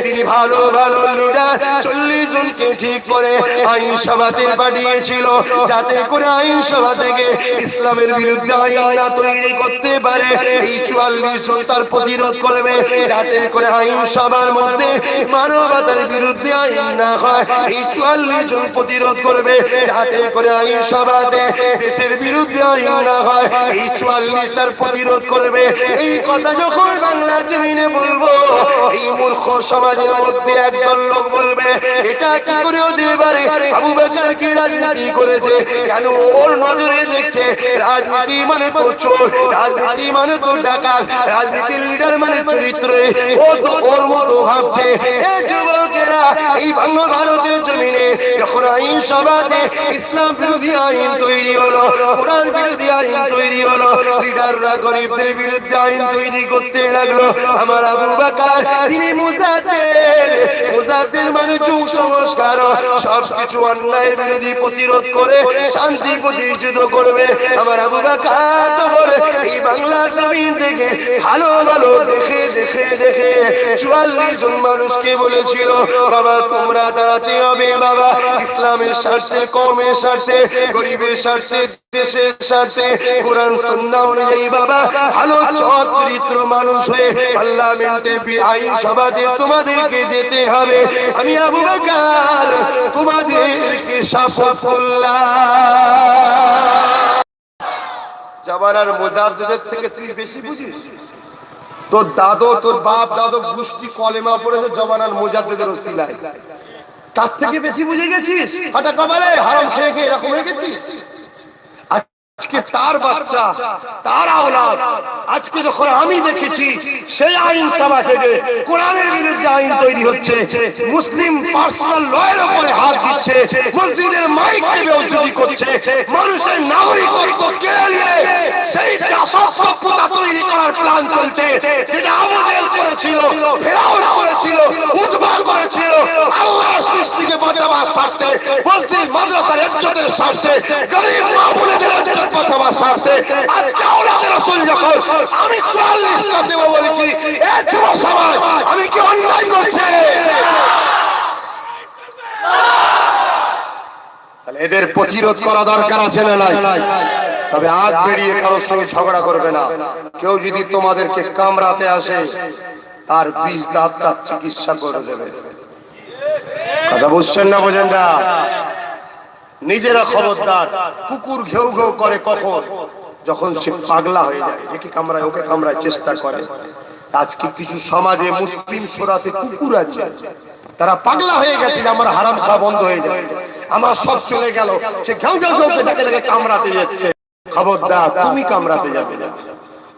তিনি ভালো ভালো লিডার 40 জনকে ঠিক করে আইনসভাতে পাঠিয়েছিল, যাতে করে আইনসভা থেকে ইসলামের বিরুদ্ধে আইন না তৈরি করতে পারে। এই 44 জন তার প্রতিরোধ করবে, যাতে করে আইনসভার মধ্যে মানবতার বিরুদ্ধে আইন না হয়। এই 44 জন প্রতিরোধ করবে, যাতে করে আইনসভাতে দেশের বিরুদ্ধে আইন না হয়। এই 44 তার প্রতিরোধ করবে। এই কথা যখন বাংলা জমিনে বলবো, এই মূর্খ সমাজের মধ্যে একদল লোক বলবে এটা কি করে হতে পারে? আবু বকর কি রাজনীতি করেছে? কেন ওর নজরে দেখছে রাজনীতি মানে তো চোর, রাজনীতি মানে তো ডাকাত, রাজনীতির লিডার মানে চরিত্র, ও তো ওর মতো ভাবছে। এই যুবকেরা এই বাংলা ভারতের জমিনে যখন আইন সভাতে ইসলাম বিরোধী আইন তৈরি হলো, কোরআন বিরোধী আইন তৈরি হলো, লিডাররা গরিবদের বিরুদ্ধে আইন তৈরি করতে লাগলো। আমার আবু বকর তিনি মুজাদ্দিদ মানে যুগ সংস্কার, সবকিছু অন্যায়ের বিরোধী প্রতিরোধ করে শান্তি প্রতিষ্ঠিত করবে। আমার আবু বকর তো বলে এই বাংলার জমিন থেকে ভালো ভালো দেখে দেখে দেখে 44 জন মানুষকে বলেছিল বাবা তোমরা দাঁড়াতে হবে, বাবা ইসলামের স্বার্থে, কওমের স্বার্থে, গরিবের স্বার্থে, দেশের স্বার্থে, কোরআন সুন্নাহ অনুযায়ী বাবা ভালো চরিত্র মানুষ হয়ে পার্লামেন্টে আইন সভাতে তোমাদেরকে যেতে হবে। আমি আবু বকর তোমাদেরকে শপথ করলাম। জামানার মুজাদ্দিদের থেকে তুই বেশি বুঝিস? তোর দাদু, তোর বাপ দাদু গোষ্ঠী কলেমা পড়েছে জামানার মুজাদ্দিদের ওসিলায়, তার থেকে বেশি বুঝে গেছিস? হাঁটা কপালে হারাম খেয়ে খেয়ে এরকম হয়ে গেছিস। আজকে তার বাচ্চা, তার আওলাদ, আজকে যখন আমি দেখেছি সেই আইন সভা থেকে কোরআনের বিরুদ্ধে আইন তৈরি হচ্ছে, মুসলিম পার্সোনাল লয়ের উপরে হাত দিচ্ছে, মসজিদের মাইককে বেইজ্জতি করছে, মানুষের নাগরিকত্ব কেড়ে নিয়ে সেই দাসত্বতা তৈরি করার প্ল্যান চলছে, যেটা আবু জেহেল করেছিল, ফিরআউন করেছিল, উতবা করেছিল। আল্লাহর সৃষ্টিকে বাঁচাবার স্বার্থে, মসজিদ মাদ্রাসার ইজ্জতের স্বার্থে, গরিব মা বোনেদের ইজ্জত বাঁচাবার স্বার্থে আজকে আওলাদে রাসূল যখন আমি 44টা দেব বলেছি, এই যুব সমাজ আমি কি অন্যায় করছি? তাহলে এদের প্রতিরোধ করা দরকার আছে না নাই? তবে আজ বেরিয়ে কারোর সঙ্গে ঝগড়া করবে না। কেউ যদি তোমাদেরকে কামড়াতে আসে তার বিষ দাঁতটা চিকিৎসা করে দেবে। কথা বুঝছেন না? বোঝেন না? নিজেরা খবরদার। কুকুর ঘেউ ঘেউ করে কখন? যখন সে পাগলা হয়ে যায়, একে কামড়ায় ওকে কামড়ায় চেষ্টা করে। আজকে কিছু সমাজে মুসলিম শোরাতে কুকুর আছে, তারা পাগলা হয়ে গেছে যে আমার হারাম খাওয়া বন্ধ হয়ে যায়, আমার সব চলে গেল, সে ঘেউ ঘেউ ঘেউ তাকে তাকে কামড়াতে যাচ্ছে। খবরদার, তুমি কামড়াতে যাবে না।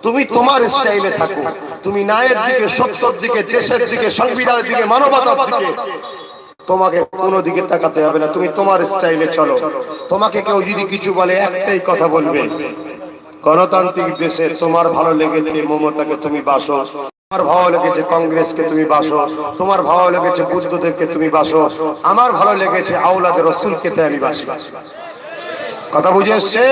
তুমি তোমার স্টাইলে থাকো, তুমি ন্যায়ের দিকে, সত্যের দিকে, দেশের দিকে, সংবিধানের দিকে, মানবতার দিকে। তোমাকে কোনো দিকে তাকাতে হবে না, তুমি তোমার স্টাইলে চলো। তোমাকে কেউ যদি কিছু বলে একটাই কথা বলবে, গণতান্ত্রিক দেশে তোমার ভালো লেগেছে মমতাকে তুমি বাসো, তোমার ভালো লেগেছে কংগ্রেসকে তুমি বাসো, তোমার ভালো লেগেছে বুদ্ধদেবকে তুমি বাসো, আমার ভালো লেগেছে আওলাদে রাসূলকে তাই আমি বাসি। কথা বুঝে এসছে?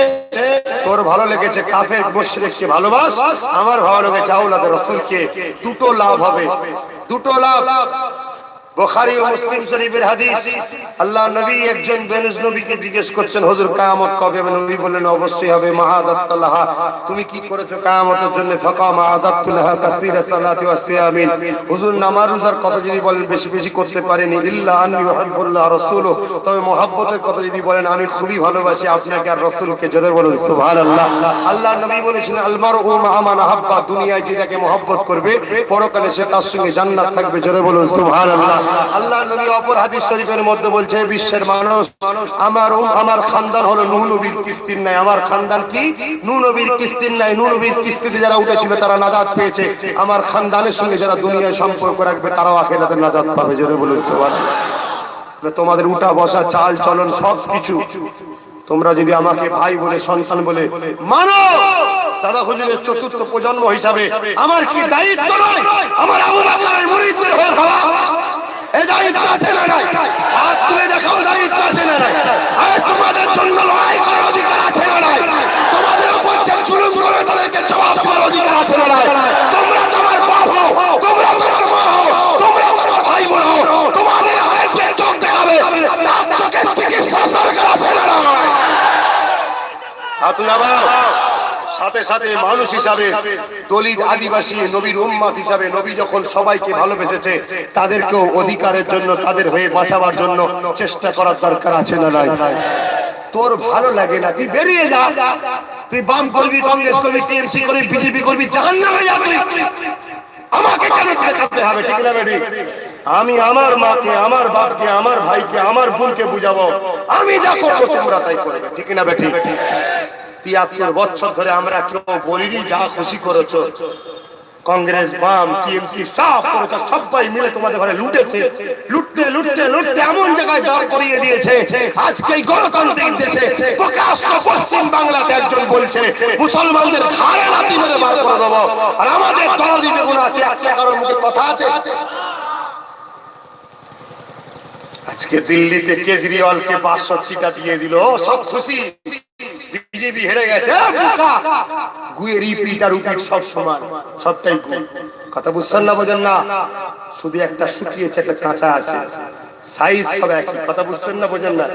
তোর ভালো লেগেছে কাফের মুশরিককে ভালোবাস, আমার ভালো লেগেছে আওলাদে রাসূলকে। দুটো লাভ হবে, দুটো লাভ। বুখারী ও মুসলিম শরীফের হাদিস। আল্লাহ নবী একজন বেনুজ নবীকে জিজ্ঞেস করছেন, হুজুর কিয়ামত কবে হবে? নবী বললেন অবশ্যই হবে। মা'আদাতলাহা, তুমি কি করেছো কিয়ামতের জন্য? ফাকা মা'আদাতুলাহা কাসীরা সালাতি ওয়া সিয়ামিন, হুজুর নামাজ রোজার কথা যদি বলেন বেশি বেশি করতে পারেনি। ইল্লা আন ইউহিব্বুল্লাহ রাসূলুহু, তবে মুহাব্বতের কথা যদি বলেন আমি খুবই ভালোবাসি আপনাকে আর রাসূলকে। জোরে বলুন সুবহানাল্লাহ। আল্লাহ নবী বলেছেন আল মারউ মা'a মান আহাব্বা, দুনিয়ায় যে যাকে মুহাব্বত করবে পরকালে সে তার সঙ্গে জান্নাত থাকবে। জোরে বলুন সুবহানাল্লাহ। আল্লাহ নবী অপর হাদিস শরীফের মধ্যে বলছে, বিশ্বের মানুষ আমার খানদান হলো নূহ নবীর কিস্তির ন্যায়। আমার খানদান কি? নূহ নবীর কিস্তির ন্যায়। নূহ নবীর কিস্তিতে যারা উঠেছিল তারা নাজাত পেয়েছে। আমার খানদানের সঙ্গে যারা দুনিয়ায় সম্পর্ক রাখবে তারাও আখিরাতে নাজাত পাবে। জোরে বলুন সুবহানাল্লাহ। তোমাদের উঠা বসা চাল চলন সবকিছু তোমরা যদি আমাকে ভাই বলে সন্তান বলে মানো, দাদা হুজুরের চতুর্থ প্রজন্ম হিসাবে আমার কি দায়িত্ব নয় আমার আবু বকরের মুরিদদের হয়ে ভাবা? এই দায়িত্ব আছে না নাই? হাত তুলে দেখাও, দায়িত্ব আছে না নাই? আর তোমাদের জন্য লড়াই করার অধিকার আছে না নাই? তোমাদের উপর যে জুলুম করে তাদেরকে জবাব দেওয়ার অধিকার আছে না নাই? তোমরা তোমার বাপ হও, তোমরা তোমার মা হও, তোমরা তোমার ভাই বোন হও, তোমাদের হাতে যে চোখ দেখাবে তার চোখের চিকিৎসা সরকার আছে না নাই? হাত লাগাও। সাথে সাথে মানুষ হিসাবে, দলিত আদিবাসী নবীর উম্মত হিসাবে নবী যখন সবাইকে ভালোবেসেছে তাদেরকেও অধিকারের জন্য তাদের হয়ে বাঁচাবার জন্য চেষ্টা করার দরকার আছে না নাই? তোর ভালো লাগে না তুই বেরিয়ে যা, তুই বাম করবি, কংগ্রেস করবি, টিএমসি করবি, বিজেপি করবি, জাহান্নামে যাবি। আমাকে কেন দেখাতে হবে? ঠিক না বেটি? আমি আমার মাকে, আমার বাপকে, আমার ভাইকে, আমার বোনকে বুঝাবো আমি যা করবো তোমরা তাই করবে। ঠিক না বেটি? ৭৩ বছর ধরে আমরা কেউ বলিনি যা খুশি করেছো। কংগ্রেস, বাম, টিএমসি সব করেছো, সবাই মিলে তোমাদের ঘরে লুটেছে। লুটতে লুটতে লুটতে এমন জায়গায় দাঁড় করিয়ে দিয়েছে আজকে এই গণতান্ত্রিক দেশে প্রকাশ্য পশ্চিম বাংলাতে একজন বলছে মুসলমানদের ঘাড়ে লাথি মেরে বার করে দেবো। আর আমাদের দরদি বেগুন আছে, একটা কারোর মুখে কথা আছে? আজকে দিল্লিতে কেজরিওয়ালকে ৬২টা দিয়ে দিল, সব খুশি। বিজেপি হেরে গেছে, গুয়ের ইপিটার উপিট সব সমান, সবটাই গু। কথা বুঝছেন না? বোঝেন না? শুধু একটা শুকিয়েছে, একটা কাঁচা আছে, সাইজ সব একই। কথা বুঝছেন না? বোঝেন না?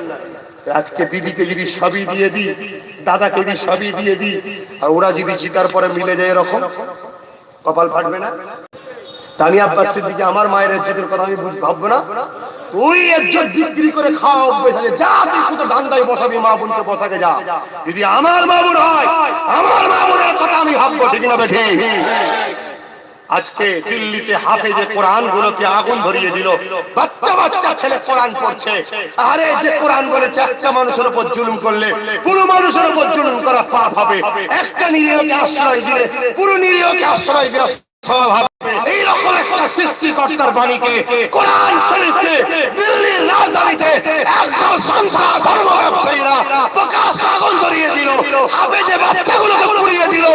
আজকে দিদিকে যদি সবই দিয়ে দিই, দাদাকে যদি সবই দিয়ে দিই, আর ওরা যদি জিতার পরে মিলে যায় এরকম, কপাল ফাটবে না? আমি আব্বাস সিদ্দিকী আমার মায়ের ইজ্জতের কথা আমি ভাববো না? তুই ইজ্জত বিক্রি করে খাওয়া অভ্যেস আছে, যা তুই কোথাও ধান্দায় বসাবি, মা বোনকে বসাকে যা। যদি আমার মা বোন হয়, আমার মা বোনের কথা আমি ভাববো। ঠিক না বেঠি? আজকে দিল্লিতে হাফেজে কোরআন গুলোকে আগুন ধরিয়ে দিল, বাচ্চা বাচ্চা ছেলে কোরআন পড়ছে। আরে যে কোরআন বলেছে একটা মানুষের উপর জুলুম করলে পুরো মানুষের উপর জুলুম করা পাপ হবে। একটা নিরীহকে আশ্রয় দিলে পুরো নিরীহকে আশ্রয় দেওয়া সওয়াব হবে। এইরকম একটা সৃষ্টিকর্তার বাণীকে, কোরআন শরীফকে দিল্লির রাজধানীতে একদল সন্ত্রাস ধর্ম ব্যবসায়ীরা প্রকাশ আগুন ধরিয়ে দিল, হাফেজে বাচ্চাগুলোকে পুড়িয়ে দিল।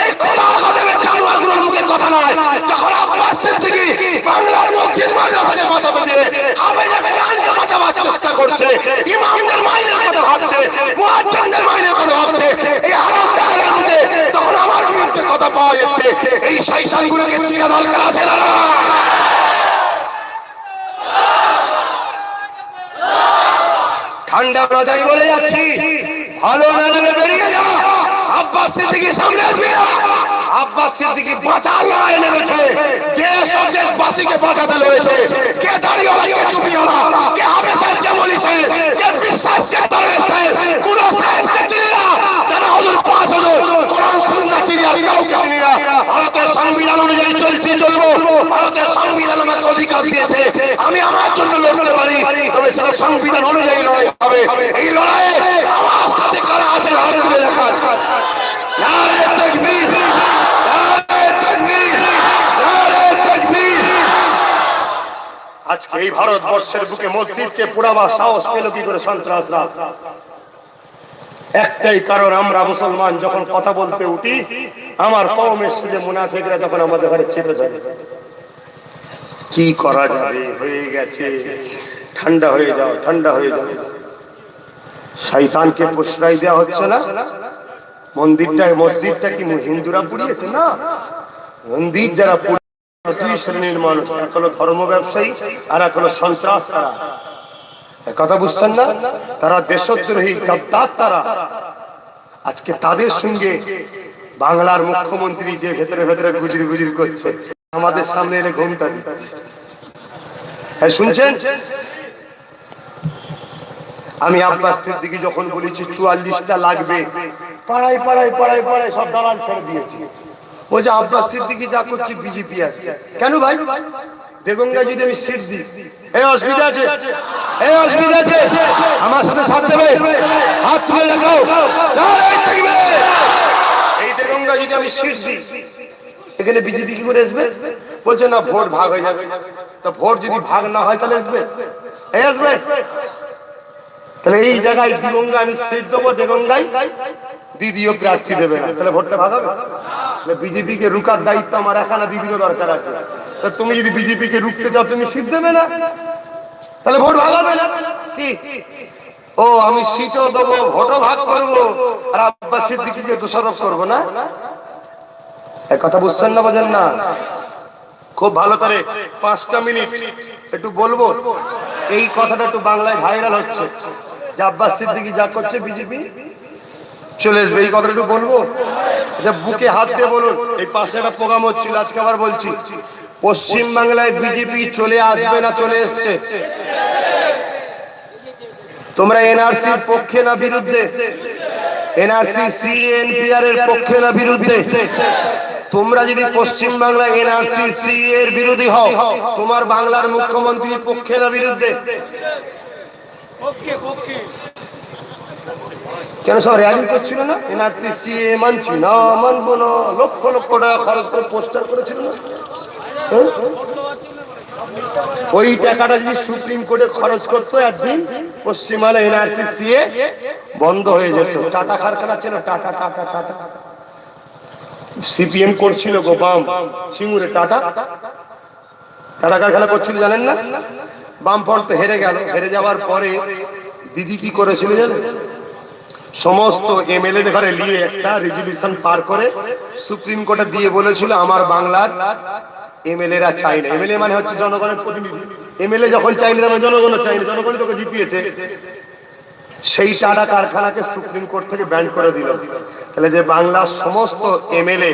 এই খোদার কদমে জানোয়ারগুলোর মুখে কথা নয়। যখন আব্বাস সিদ্দিকী বাংলার মসজিদ মাদ্রাসাকে বাঁচাবে, হাফেজে কোরআনকে বাঁচাবার চেষ্টা করছে, ইমামদের মাইনের কথা ভাবছে, মুয়াজ্জিনদের মাইনের কথা ভাবছে, এই আরব জাহানের মধ্যে তখন আমার বিরুদ্ধে কথা পাওয়া যাচ্ছে। এই শয়তানগুলোকে চিনা দরকার আছে না? ঠান্ডা মাথায় বলে যাচ্ছি, ভালো না লাগে বেরিয়ে যা। আব্বাস সিদ্দিকী সামনে আসবে না। আব্বাস সিদ্দিকী বাঁচার লড়াই নেমেছে, দেশ ও দেশবাসীকে বাঁচাতে লড়েছে। কে দাড়িওয়ালা, কে টুপিওয়ালা, কে হাফেজ সাহেব, কে মৌলভী সাহেব, কে বিশ্বাস, কে দরবেশ সাহেব, কোন সাহেবকে চিনি না। তারা হুজুর ৫ হুজুর কোরআন সুন্নাহ চিনি আর কাউকে চিনি না। ভারতের সংবিধান অনুযায়ী চলছি, চলবো। ভারতের সংবিধান আমাকে অধিকার দিয়েছে, আমি আমার জন্য লড়তে পারি, তবে সেটা সংবিধান অনুযায়ী লড়াই হবে। এই লড়াইয়ে আমার সাথে কারা আছে হাত তুলে দেখান। নারে তাকবীর, নারে তাকবীর, নারে তাকবীর। আজকে এই ভারতবর্ষের বুকে মসজিদকে পোড়াবার সাহস পেল কি করে সন্ত্রাসরা? একটাই কারণ, আমরা মুসলমান যখন কথা বলতে উঠি আমার কওমের সাথে মুনাফিকরা তখন আমাদের ঘরে চেপে যাবে। কি করা যাবে? হয়ে গেছে, ঠান্ডা হয়ে যাও, ঠান্ডা হয়ে যাও। শয়তানকে প্রশ্রয় দেওয়া হচ্ছে না। মসজিদটা কি হিন্দুরা পুড়িয়েছে? না, মন্দির যারা দুই শ্রেণীর মানুষ, এক হলো ধর্ম ব্যবসায়ী আর এক হলো সন্ত্রাস। তারা কথা বুঝছেন না? তারা দেশদ্রোহী গাদ্দার। তারা আজকে তাদের সঙ্গে বাংলার মুখ্যমন্ত্রী যে ভেতরে ভেতরে গুজরি গুজরি করছে, আমাদের সামনে এলে ঘুমটা দিচ্ছে। হ্যাঁ শুনছেন? আমি আব্বাস সিদ্দিকী যখন বলেছি 44টা লাগবে, পাড়ায় পাড়ায় পাড়ায় পাড়ায় সব দালাল ছেড়ে দিয়েছি। ওই যে আব্বাস সিদ্দিকী যা করছে বিজেপি আসবে কেন ভাই? বেগমগা যদি আমি সিট দিই, এই অসুবিধা আছে, এই অসুবিধা আছে, আমার সাথে সাথ দেবে, হাত তুলে দেখাও, এই বেগমগা যদি আমি সিট দিই, এখানে বিজেপি কি করে আসবে? বলছে না ভোট ভাগ হয়ে যাবে। তো ভোট যদি ভাগ না হয় তাহলে আসবে, এই আসবে। তাহলে এই জায়গায় দিগঙ্গা আমি সিট দেবো, দেগঙ্গাই দিদিও প্রার্থী দেবে না, তাহলে ভোটটা ভাগ হবে? বিজেপি কে রুকার দায়িত্ব আমার এখানে দিদিরও দরকার আছে। তুমি যদি বিজেপি কে রুখতে চাও তুমি সিট দেবে না, তাহলে ভোট ভাগ হবে না। কি ও আমি সিটও দেবো, ভোটও ভাগ করবো, আর আব্বাস সিদ্দিকীকে দোষারোপ করবো না? এক কথা বুঝছেন না, বোঝেন না? খুব ভালো করে 5টা মিনিট একটু বলবো। এই কথাটা একটু বাংলায় ভাইরাল হচ্ছে যে আব্বাস সিদ্দিকী যা করছে বিজেপি চলে আসবে, এই কথাটা একটু বলবো। বুকে হাত দিয়ে বলুন। এই পাশে একটা প্রোগ্রাম হচ্ছিল, আজকে আবার বলছি, পশ্চিম বাংলায় বিজেপি চলে আসবে না চলে এসছে? তোমরা এনআরসির পক্ষে না বিরুদ্ধে? এনআরসি সিএনপিআর এর পক্ষে না বিরুদ্ধে? তোমরা যদি পশ্চিম বাংলা এনআরসি সি এর বিরোধী হও, তোমার বাংলার মুখ্যমন্ত্রীর পক্ষে না বিরুদ্ধে? কেন সব র্যালি করছিল না? এনআরসি সি এ মানছি না, মানবো না, লক্ষ লক্ষ টাকা খরচ করে পোস্টার করেছিল না? ওই টাকাটা যদি সুপ্রিম কোর্টে খরচ করতো, একদিন পশ্চিমবাংলা এনআরসি সি এ বন্ধ হয়ে যেত। টাটা কারখানা ছিল, টাটা টাটা টাটা সিপিএম করছিল গো, বাম সিঙ্গুরে টাটা টাটা কারখানা করছিল, জানেন না? বামফ্রন্ট তো হেরে গেল। হেরে যাওয়ার পরে দিদি কি করেছিল জানেন? সমস্ত এমএলএ ঘরে নিয়ে একটা রেজুলেশন পার করে সুপ্রিম কোর্টে দিয়ে বলেছিল আমার বাংলার এমএলএরা চাই না। এমএলএ মানে হচ্ছে জনগণের প্রতিনিধি। এমএলএ যখন চাই না, তখন জনগণও চাই না, জনগণই তোকে জিতিয়েছে। সেই টাটা কারখানাকে সুপ্রিম কোর্ট থেকে ব্যান করে দিল। তাহলে যে বাংলার সমস্ত এমএলএ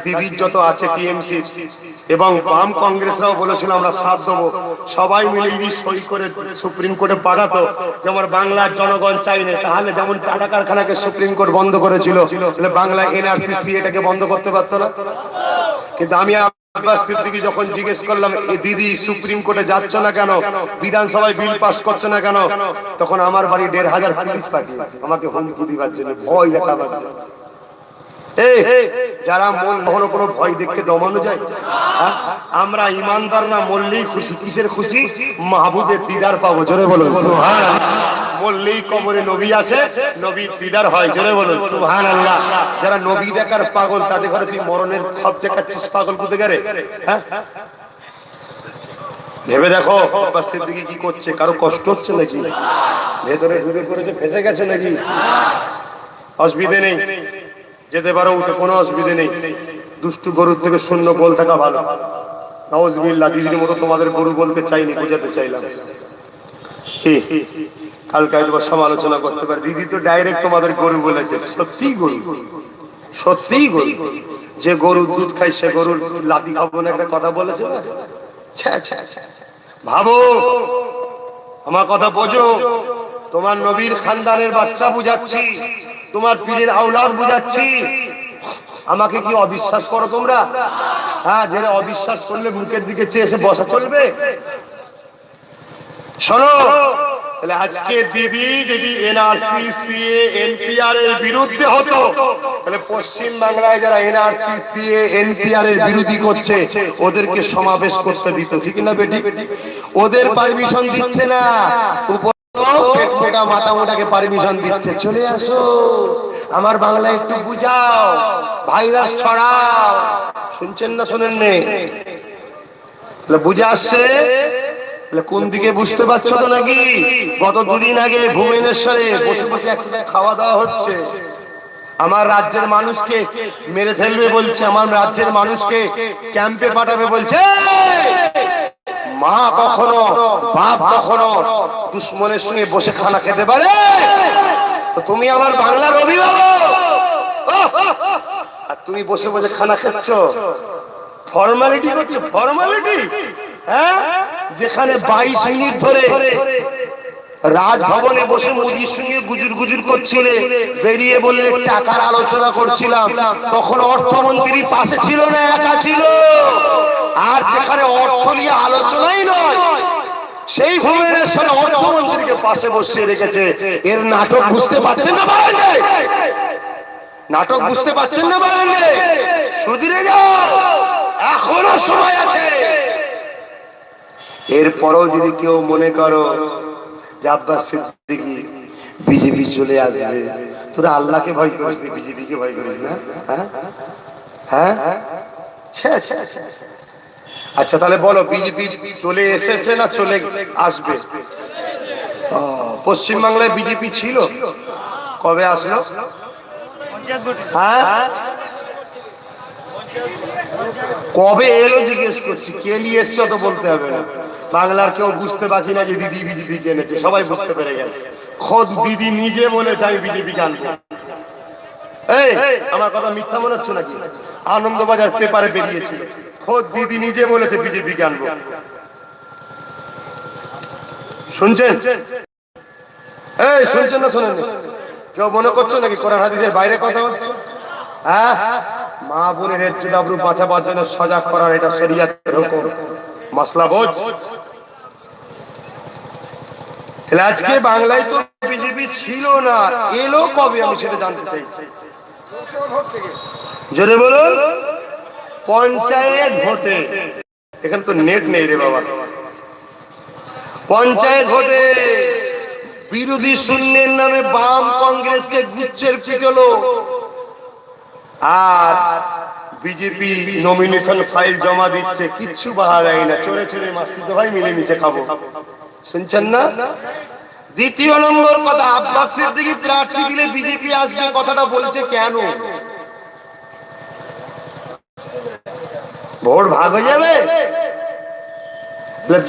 দিদির যত আছে টিএমসি এবং বাম কংগ্রেসরাও বলেছিল আমরা সাথ দেবো, সবাই মিলে যদি সই করে সুপ্রিম কোর্টে পাঠাতো যে আমার বাংলার জনগণ চাই না, তাহলে যেমন টাটা কারখানাকে সুপ্রিম কোর্ট বন্ধ করেছিল, তাহলে বাংলা এনআরসি সি এটাকে বন্ধ করতে পারতো না? কিন্তু আমি আব্বাস সিদ্দিকী যখন জিজ্ঞেস করলাম দিদি সুপ্রিম কোর্টে যাচ্ছ না কেন, বিধানসভায় বিল পাস করছে না কেন, তখন আমার বাড়ি 1500 পুলিশ পাঠিয়েছে আমাকে হুমকি দিবার জন্য, ভয় দেখাবার জন্য। যারা মন কখনো কোনো ভয় দেখে দমানো যায়? আমরা ইমানদার না, মরলেই খুশি। কিসের খুশি? মাহবুবের দিদার পাবো, জোরে বলুন সুবহানাল্লাহ। বললেই কবরে নবী আসে, নবীর দিদার হয়, জোরে বলুন সুবহানাল্লাহ। যারা নবী দেখার পাগল, তাদের ঘরে তুই মরণের খব দেখাচ্ছিস, পাগল কোথায় গেলে? হ্যাঁ ভেবে দেখো আব্বাস সিদ্দিকী কি করছে। কারো কষ্ট হচ্ছে নাকি? ভেতরে ঢুকে পড়েছে, ফেসে গেছে নাকি? অসুবিধে নেই, যেতে পারো, উঠে কোনো অসুবিধে নেই। দুষ্টু গরুর থেকে শূন্য গোল থাকা ভালো। নাউজুবিল্লাহ, দিদির মতো তোমাদের গরু বলতে চাইনি, বোঝাতে চাইলাম। কালকে একবার সমালোচনা করতে পারে, দিদি তো ডাইরেক্ট তোমাদের গরু বলেছে। সত্যি গরু, সত্যি গরু। যে গরু দুধ খাই সে গরুর লাদি খাবো না, একটা কথা বলেছে না? ভাবো, আমার কথা বোঝো। তোমার নবীর খানদানের বাচ্চা বুঝাচ্ছি, তোমার পীরের আওলাদ বুঝাচ্ছি। আমাকে কি অবিশ্বাস করো তোমরা? হ্যাঁ, যারা অবিশ্বাস করলে মুখের দিকে চেয়ে এসে বসা চলবে? শোনো, তাহলে আজকে দিদি যদি এনআরসি সিএ এনপিআর এর বিরুদ্ধে হতো, তাহলে পশ্চিম বাংলায় যারা এনআরসি সিএ এনপিআর এর বিরোধী করছে ওদেরকে সমাবেশ করতে দিত, ঠিক না বেটি? ওদের পারমিশন দিচ্ছে না, মাথা মোটাকে পারমিশন দিচ্ছে। চলে আসো, আমার বাংলা একটু বুঝাও, ভাইরাস ছড়াও। শুনছেন না শোনেন নেই? বুঝে আসছে? কোন দিকে বুঝতে পারছো তো নাকি? গত দুদিন আগে ভুবনেশ্বরে বসে বসে একসাথে খাওয়া দাওয়া হচ্ছে, আমার রাজ্যের মানুষকে মেরে ফেলবে বলছে, আমার রাজ্যের মানুষকে ক্যাম্পে পাঠাবে বলছে। মা কখনো বাপ কখনো দুশ্মনের সঙ্গে বসে খানা খেতে পারে? তুমি আমার বাংলার অভিভাবক, আর তুমি বসে বসে খানা খাচ্ছ, ফর্মালিটি করছো, ফর্মালিটি। হ্যাঁ, যেখানে 22 মিনিট ধরে রাজভবনে বসে মুরগির সঙ্গে গুজুর গুজুর করছিলে, বেরিয়ে বললে টাকার আলোচনা করছিলাম, তখন অর্থমন্ত্রী পাশে ছিল না, একা ছিল। আর যেখানে অর্থ নিয়ে আলোচনাই নয়, সেই ভুবনেশ্বরে অর্থমন্ত্রীকে পাশে বসিয়ে রেখেছে। এর নাটক বুঝতে পারছেন না? বলেন নাটক বুঝতে পারছেন না? বলেন সুধীরে যাও, এখনো সময় আছে। এরপরও যদি কেউ মনে করো যে আব্বাস সিদ্দিকী বিজেপি চলে আসবে, তোরা আল্লাহকে ভয় করিস না, বিজেপিকে ভয় করিস না? হ্যাঁ হ্যাঁ, আচ্ছা তাহলে বলো, বিজেপি চলে এসেছে না চলে আসবে? পশ্চিমবাংলায় বিজেপি ছিল, কবে আসলো? হ্যাঁ, কবে এলো জিজ্ঞেস করছি, কে নিয়ে এসছে তো বলতে হবে না। বাংলার কেউ বুঝতে বাকি না যে দিদি বিজেপি এনেছে, সবাই বুঝতে পেরে গেছে। খোদ দিদি নিজে বলেছে আমি বিজেপি আনবো। এই আমার কথা মিথ্যা মনে হচ্ছে নাকি? আনন্দবাজার পেপারে বেরিয়েছে, খোদ দিদি নিজে বলেছে বিজেপি আনবো। শুনছেন? এই শুনছেন না শোনেন? কেউ মনে করছো নাকি কোরআন হাদিসের বাইরে কথা হচ্ছে? হ্যাঁ, মা বোনের ইজ্জত আবরু বাঁচাবার জন্য সজাগ করার এটা শরীয়তের হুকুম, মাসলা বোঝ। তাহলে আজকে বাংলায় তো বিজেপি ছিল না, এলো কবে আমি সেটা জানতে চাইছি। জোরে বলুন। পঞ্চায়েত ভোটে, এখানে তো নেট নেই রে বাবা। পঞ্চায়েত ভোটে বিরোধী শূন্যের নামে বাম কংগ্রেসকে গুচ্ছের পিটলো, আর বিজেপি নমিনেশন ফাইল জমা দিচ্ছে, কিচ্ছু বাহা দেয় না, চোরে চোরে মাসিতে ভাই মিলেমিশে খাবো। শুনছেন না? দ্বিতীয় নম্বর কথা, আব্বাস সিদ্দিকী প্রার্থী দিলে বিজেপি আসবে, কথাটা বলছে কেন? ভোট ভাগ হয়ে যাবে।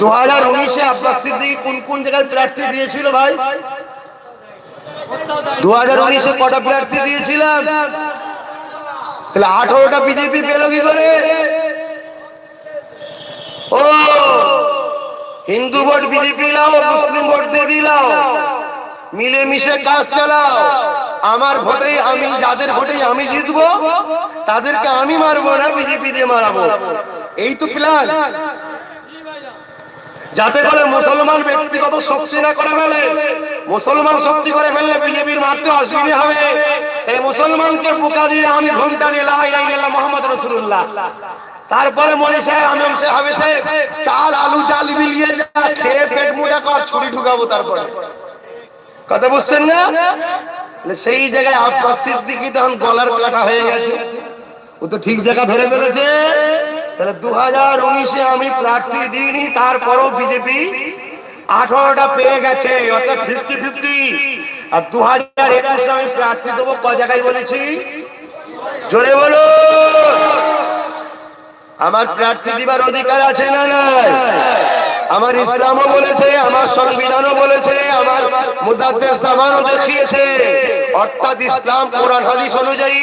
2019-এ আব্বাস সিদ্দিকী কোন কোন জায়গায় প্রার্থী দিয়েছিল ভাই? 2019-এ কটা প্রার্থী দিয়েছিলাম? তাহলে 18টা বিজেপি পেল কি করে? ও হিন্দু ভোট বিজেপি লাও, মুসলিম ভোট দিয়ে লাও, মিলেমিশে কাজ চালাও। আমার ভোটে আমি, যাদের ভোটে আমি জিতবো তাদেরকে আমি মারবো না, বিজেপি দিয়ে মারাবো। এই তো প্ল্যান, যাতে করে মুসলমান ব্যক্তিগত শক্তি না করে ফেলে। মুসলমান শক্তি করে ফেললে বিজেপির মারতে অসুবিধা হবে। এই মুসলমানকে বোকা দিয়ে আমি ঘন্টা নিয়ে লা ইলাহা ইল্লাল্লাহ মুহাম্মদ রাসূলুল্লাহ, তারপরে মনে চায় আমি হবে চাল আলু চাল মিলিয়ে যা খেয়ে পেট মোটা কর, ছুরি ঢুকাবো। তারপরে কথা বুঝছেন না? সেই জায়গায় আব্বাস সিদ্দিকী তখন গলার কাটা হয়ে গেছে, ও তো ঠিক জায়গা ধরে ফেলেছে। তাহলে 2019-এ আমি প্রার্থী দিইনি, তারপরও বিজেপি 18টা পেয়ে গেছে, অর্থাৎ 50-50। আর 2021-এ আমি প্রার্থী দেবো, ক জায়গায় বলেছি? জোরে বলো। আমার প্রার্থী দিবার অধিকার আছে না নাই? আমার ইসলামও বলেছে, আমার সংবিধানও বলেছে, আমার মুজাদ্দেদ জামানও দেখিয়েছে। অর্থাৎ ইসলাম কোরআন হাদিস অনুযায়ী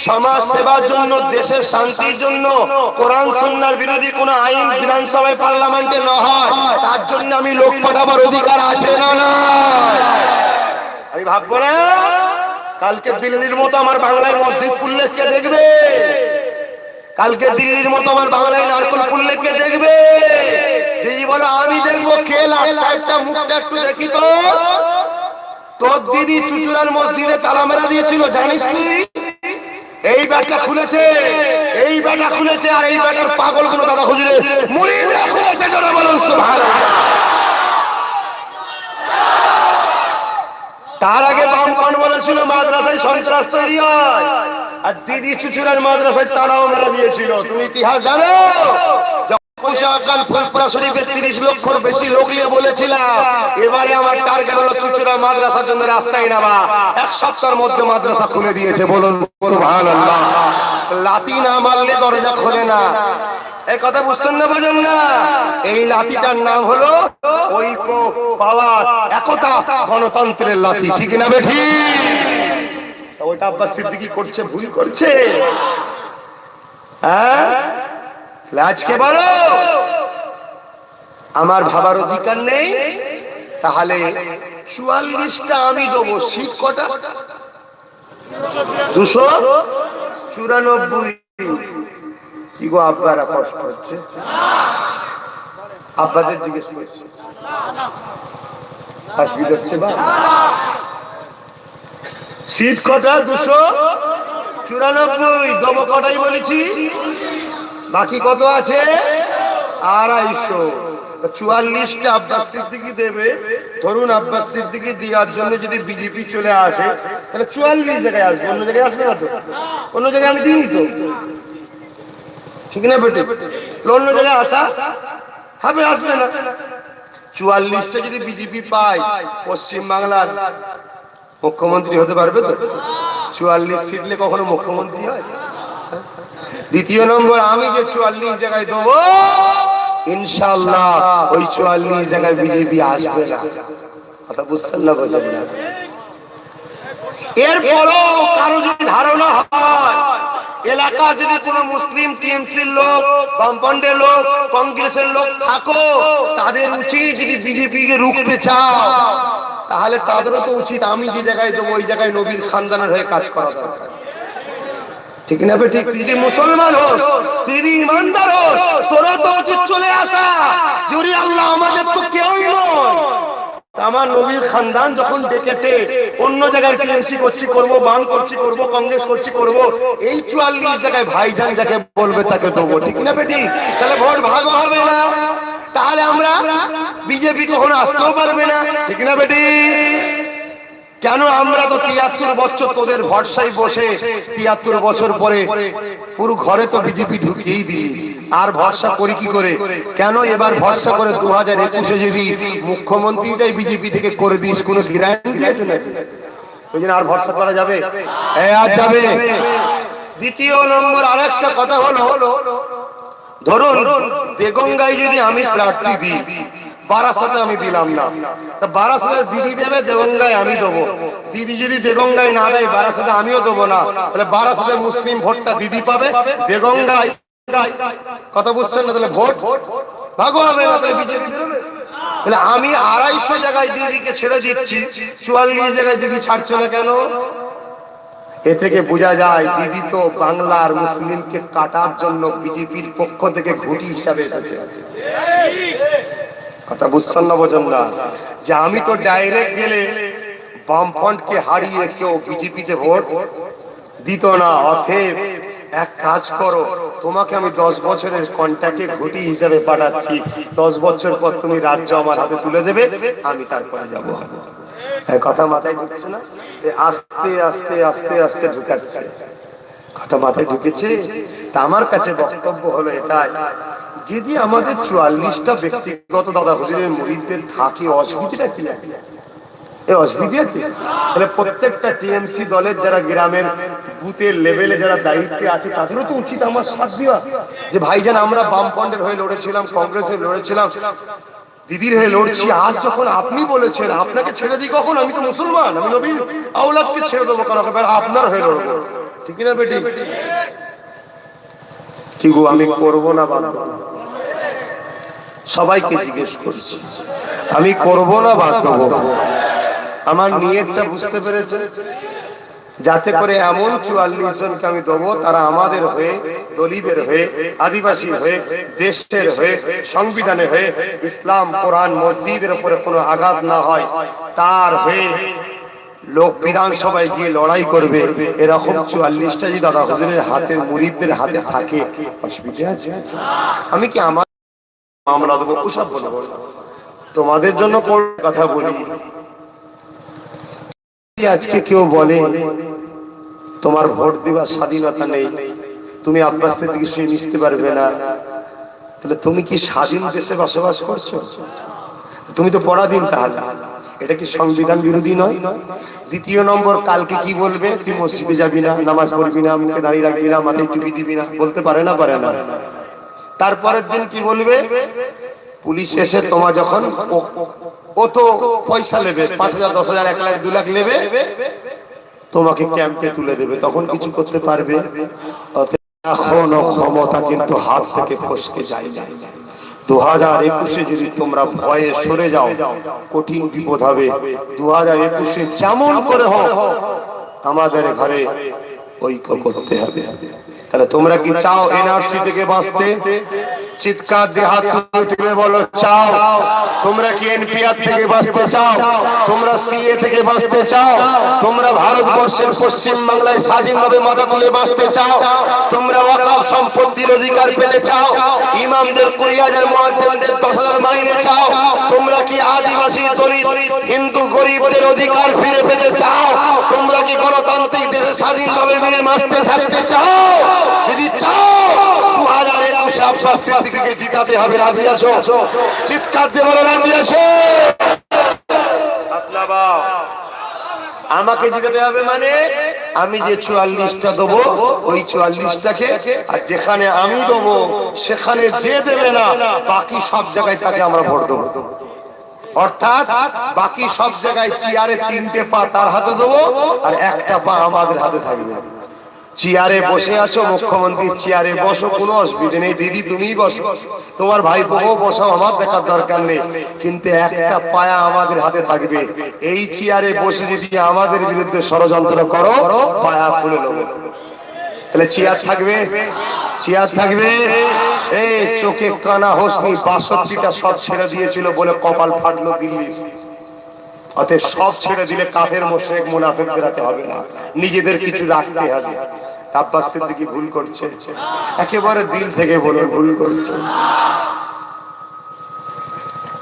সমাজ সেবার জন্য, দেশের শান্তির জন্য কোরআন সুন্নাহর বিরোধী কোন আইন বিধানসভায় পার্লামেন্টে না হয়, তার জন্য আমি লোক পাঠাবার অধিকার আছে না নাই? আমি ভাববো না কালকে দিল্লির মতো আমার বাংলায় মসজিদ খুললে কে দেখবে? কালকে দিল্লির মতো আমার বাংলায় নারকল খুললে কে দেখবে? দিদি বলো আমি দেখবো। কে লাইভটা মুখটা একটু দেখি তো। তোর দিদি চুচুড়ার মসজিদে তালা মেরা দিয়েছিল, জানিস তুই? এই ব্যাগটা খুলেছে, এই ব্যাগটা খুলেছে, আর এই ব্যাগের পাগল কোন দাদা খুঁজলে মুরিদরা খুলেছে। জোরে বলুন সুবহানাল্লাহ। তার আগে বামপন্থ বলেছিল মাদ্রাসায় সন্ত্রাস তৈরি হয়, আর দিদি চুচুড়ার মাদ্রাসায় তালাও মেরা দিয়েছিল। তুমি ইতিহাস জানো? ফুলপুরা শরীফের 30 লক্ষর বেশি লোক নিয়ে বলেছিলাম এবারে আমার টার্গেট হলো চুচুড়া মাদ্রাসার জন্য রাস্তায় নামা। এক সপ্তাহের মধ্যে মাদ্রাসা খুলে দিয়েছে, বলুন সুবহানাল্লাহ। লাঠি না মারলে দরজা খোলে না, এই কথা বুঝছেন না, বুঝেন না? এই লাঠিটার নাম হলো ঐক্য, পাওয়ার, একতা, গণতন্ত্রের লাঠি, ঠিক না বেঠি? ওইটা আব্বাস সিদ্দিকী করছে, ভুল করছে। হ্যাঁ, আজকে বলো আমার ভাবার অধিকার নেই, তাহলে 44টা আমি দেবো। সিট কটা? 294। কি গো আপনারা কষ্ট হচ্ছে? আব্বাদের জিজ্ঞেস করছি, সিট কটা? 294 দেবো। কটাই বলেছি? বাকি কত আছে? 250। 44টা আব্বাস সিদ্দিকী দেবে। ধরুন আব্বাস সিদ্দিকী দেওয়ার জন্য যদি বিজেপি চলে আসে, তাহলে 44 জায়গায় আসবে, অন্য জায়গায় আসবে না তো? অন্য জায়গায় আমি দিইনি তো, ঠিক না বেটে? অন্য জায়গায় আসা হবে, আসবে না। 44টা যদি বিজেপি পায়, পশ্চিম বাংলার মুখ্যমন্ত্রী হতে পারবে তো? 44 সিটলে কখনো মুখ্যমন্ত্রী হয়? দ্বিতীয় নম্বর, আমি যে 44 জায়গায় দেবো, ইনশাআল্লাহ ওই 44 জায়গায় বিজেপি আসবে না। কথা বুঝছেন না, বোঝেন না? এরপরও কারো যদি ধারণা হয় এলাকা যদি কোনো মুসলিম টিএমসির লোক, বামফ্রন্টের লোক, কংগ্রেসের লোক থাকো, তাদের উচিত যদি বিজেপিকে রুখতে চাও, তাহলে তাদেরও তো উচিত আমি যে জায়গায় দেবো ওই জায়গায় নবীর খানদানের হয়ে কাজ করা দরকার, ঠিক না? ঠিক। যদি মুসলমান হোস, যদি ইমানদার হোস, তোরা তো উচিত চলে আসা। যদি আল্লাহ আমাদের তো কেউই নয়, আমার নবীর খানদান যখন ডেকেছে, অন্য জায়গায় টিএমসি করছি করবো, বাম করছি করবো, কংগ্রেস করছি করবো, এই 44 জায়গায় ভাইজান যাকে বলবে তাকে দেবো, ঠিক না বেটি? তাহলে ভোট ভাগ হবে না, তাহলে আমরা বিজেপি কখনো আসতেও পারবে না, ঠিক না বেটি? কেন? আমরা তো 73 বছর তোদের ভরসায় বসে 73 বছর পরে পুরো ঘরে তো বিজেপি ঢুকিয়েই দিই, আর ভরসা করি কি করে? কেন এবার ভরসা করে 2021-এ যদি মুখ্যমন্ত্রীটাই বিজেপি থেকে করে দিস, কোনো গ্যারান্টি আছে না? ওই জন্য আর ভরসা করা যাবে? আর যাবে। দ্বিতীয় নম্বর আরেকটা কথা হলো, ধরুন দেগঙ্গায় যদি আমি প্রার্থী দিই, বারাসাতে আমি দিলাম না, তা বারাসাতে দিদি দেবে, দেগঙ্গায় আমি দেবো। দিদি যদি দেগঙ্গায় না দেয়, বারাসাতে আমিও দেবো না, তাহলে বারাসাতে মুসলিম ভোটটা দিদি পাবে, দেগঙ্গায়, কথা বুঝছেন না? তাহলে ভোট ভাগ হবে না, তাহলে বিজেপি দেবে। তাহলে আমি 250 জায়গায় দিদিকে ছেড়ে দিচ্ছি, 44 জায়গায় দিদি ছাড়ছে না কেন? এ থেকে বোঝা যায় দিদি তো বাংলার মুসলিমকে কাটার জন্য বিজেপির পক্ষ থেকে ঘুঁটি হিসাবে এসেছে। কথা বুঝছেন না, বোঝেন না? যে আমি তো ডাইরেক্ট গেলে বামফ্রন্টকে হারিয়ে কেউ বিজেপিতে ভোট দিত না। অতএব এক কাজ করো, তোমাকে আমি 10 বছরের কন্ট্যাক্টে ঘুঁটি হিসাবে পাঠাচ্ছি, 10 বছর পর তুমি রাজ্য আমার হাতে তুলে দেবে, আমি তারপরে যাবো। কথা মাথায় ঢুকছে না? আস্তে আস্তে আস্তে আস্তে ঢুকাচ্ছে। কথা মাথায় ঢুকেছে? তা আমার কাছে বক্তব্য হলো এটাই, যদি আমাদের 44টা ব্যক্তিগত দাদা হুজুরের মুরিদদের থাকে, অসুবিধাটা কি? অসুবিধা আছে? তাহলে প্রত্যেকটা টিএমসি দলের যারা গ্রামের বুথের লেভেলে যারা দায়িত্বে আছে, তাদেরও তো উচিত আমার সাথ দেওয়া, যে ভাইজান আমরা বামফ্রন্টের হয়ে লড়েছিলাম, কংগ্রেসের লড়েছিলাম, দিদির হয়ে লড়ছি, আজ যখন আপনি বলেছেন আপনাকে ছেড়ে দিই, কখন? আমি তো মুসলমান, আমি নবীর আওলাদকে ছেড়ে দেবো কেন? আপনার হয়ে লড়বো, ঠিক না বেটি? কি গো, আমি করবো না বাদ? সবাইকে জিজ্ঞেস করছি, আমি করবো না বাদ দেবো? আমার নিয়তটা বুঝতে পেরেছে? যাতে করে এমন 44 জনকে আমি দেবো, তারা আমাদের হয়ে, দলিতদের হয়ে, আদিবাসী হয়ে, দেশের হয়ে, সংবিধানের হয়ে, ইসলাম, কোরআন, মসজিদের উপরে কোনো আঘাত না হয়, তার হয়ে লোক বিধানসভায় গিয়ে লড়াই করবে। এরকম 44টা যদি দাদা হুজুরের হাতে, মুরিদদের হাতে থাকে, অসুবিধা আছে? আমি কি আমার মামলা দেবো? ওসব বলবো, তোমাদের জন্য কথা বলি। আজকে কেউ বলে তোমার ভোট দেওয়ার স্বাধীনতা নেই, তুমি আব্বাস সিদ্দিকীর সঙ্গে মিশতে পারবে না, তাহলে তুমি কি স্বাধীন দেশে বসবাস করছো? তুমি তো পরাধীন। তাহলে এটা কি সংবিধান বিরোধী নয়? দ্বিতীয় নম্বর, কালকে কি বলবে? তুই মসজিদে যাবি না, নামাজ পড়বি না, মুখে দাঁড়িয়ে রাখবি না, মাথায় টুপি দিবি না, বলতে পারে না? পারে না। তারপরের দিন কি বলবে? পুলিশ এসে তোমার যখন ও তো পয়সা নেবে, 5,000, 10,000, 1 লাখ, 2 লাখ নেবে, তোমাকে ক্যাম্পে তুলে দেবে। তখন কিছু করতে পারবে? এখনো ক্ষমতা কিন্তু হাত থেকে ফসকে যায়। 2021-এ যদি তোমরা ভয়ে সরে যাও, কঠিন বিপদ হবে। 2021-এ যেমন করে হোক আমাদের ঘরে ঐক্য করতে হবে। তাহলে তোমরা কি চাও এনআরসি থেকে বাঁচতে? চিৎকার দিয়ে হাত তুলে বলো চাও। তোমরা কি এনপিআর থেকে বাঁচতে চাও? তোমরা সিএ থেকে বাঁচতে চাও? তোমরা ভারতবর্ষের পশ্চিম বাংলায় স্বাধীনভাবে মাথা তুলে বাঁচতে চাও? তোমরা ওয়াকফ সম্পত্তির অধিকার পেতে চাও? ইমামদের 20,000, মুয়াজ্জিনদের 10,000 মাইনে চাও? তোমরা কি আদিবাসী, দলিত, হিন্দু গরিবদের অধিকার ফিরে পেতে চাও? তোমরা কি গণতান্ত্রিক দেশে স্বাধীনভাবে মিলে বাঁচতে থাকতে চাও? যদি চাও 2021-এ আব্বাস সিদ্দিকীকে জিতাতে হবে। রাজি আছো? চিৎকার দিয়ে বলো রাজি আছো? আমাকে জিতাতে হবে মানে আমি যে 44টা দেবো, ওই 44টাকে, আর যেখানে আমি দেবো সেখানে যে দেবে না, বাকি সব জায়গায় তাকে আমরা ভোট দেবো। অর্থাৎ বাকি সব জায়গায় চেয়ারে 3টে পা তার হাতে দেবো, আর 1টা পা আমাদের হাতে থাকবে। চেয়ারে বসে আছো, মুখ্যমন্ত্রী চেয়ারে বসো, কোনো অসুবিধা নেই। দিদি তুমিই বসো, তোমার ভাই বউ বসো, আমার দেখার দরকার নেই, কিন্তু 1টা পায়া আমাদের হাতে থাকবে। এই চেয়ারে বসে যদি আমাদের বিরুদ্ধে ষড়যন্ত্র করো, পায়া খুলে নেবো। তাহলে চেয়ার থাকবে, চেয়ার থাকবে। এই চোখে কানা হোসনি 62টা সব ছেড়ে দিয়েছিল বলে কপাল ফাটলো দিল্লি। অতএব সব ছেড়ে দিলে কাফের, মুশরিক, মুনাফিকদের হাতে হবে না, নিজেদের কিছু রাখতে হবে। আব্বাস সিদ্দিকী ভুল করছে, একেবারে দিল থেকে বলে ভুল করছে।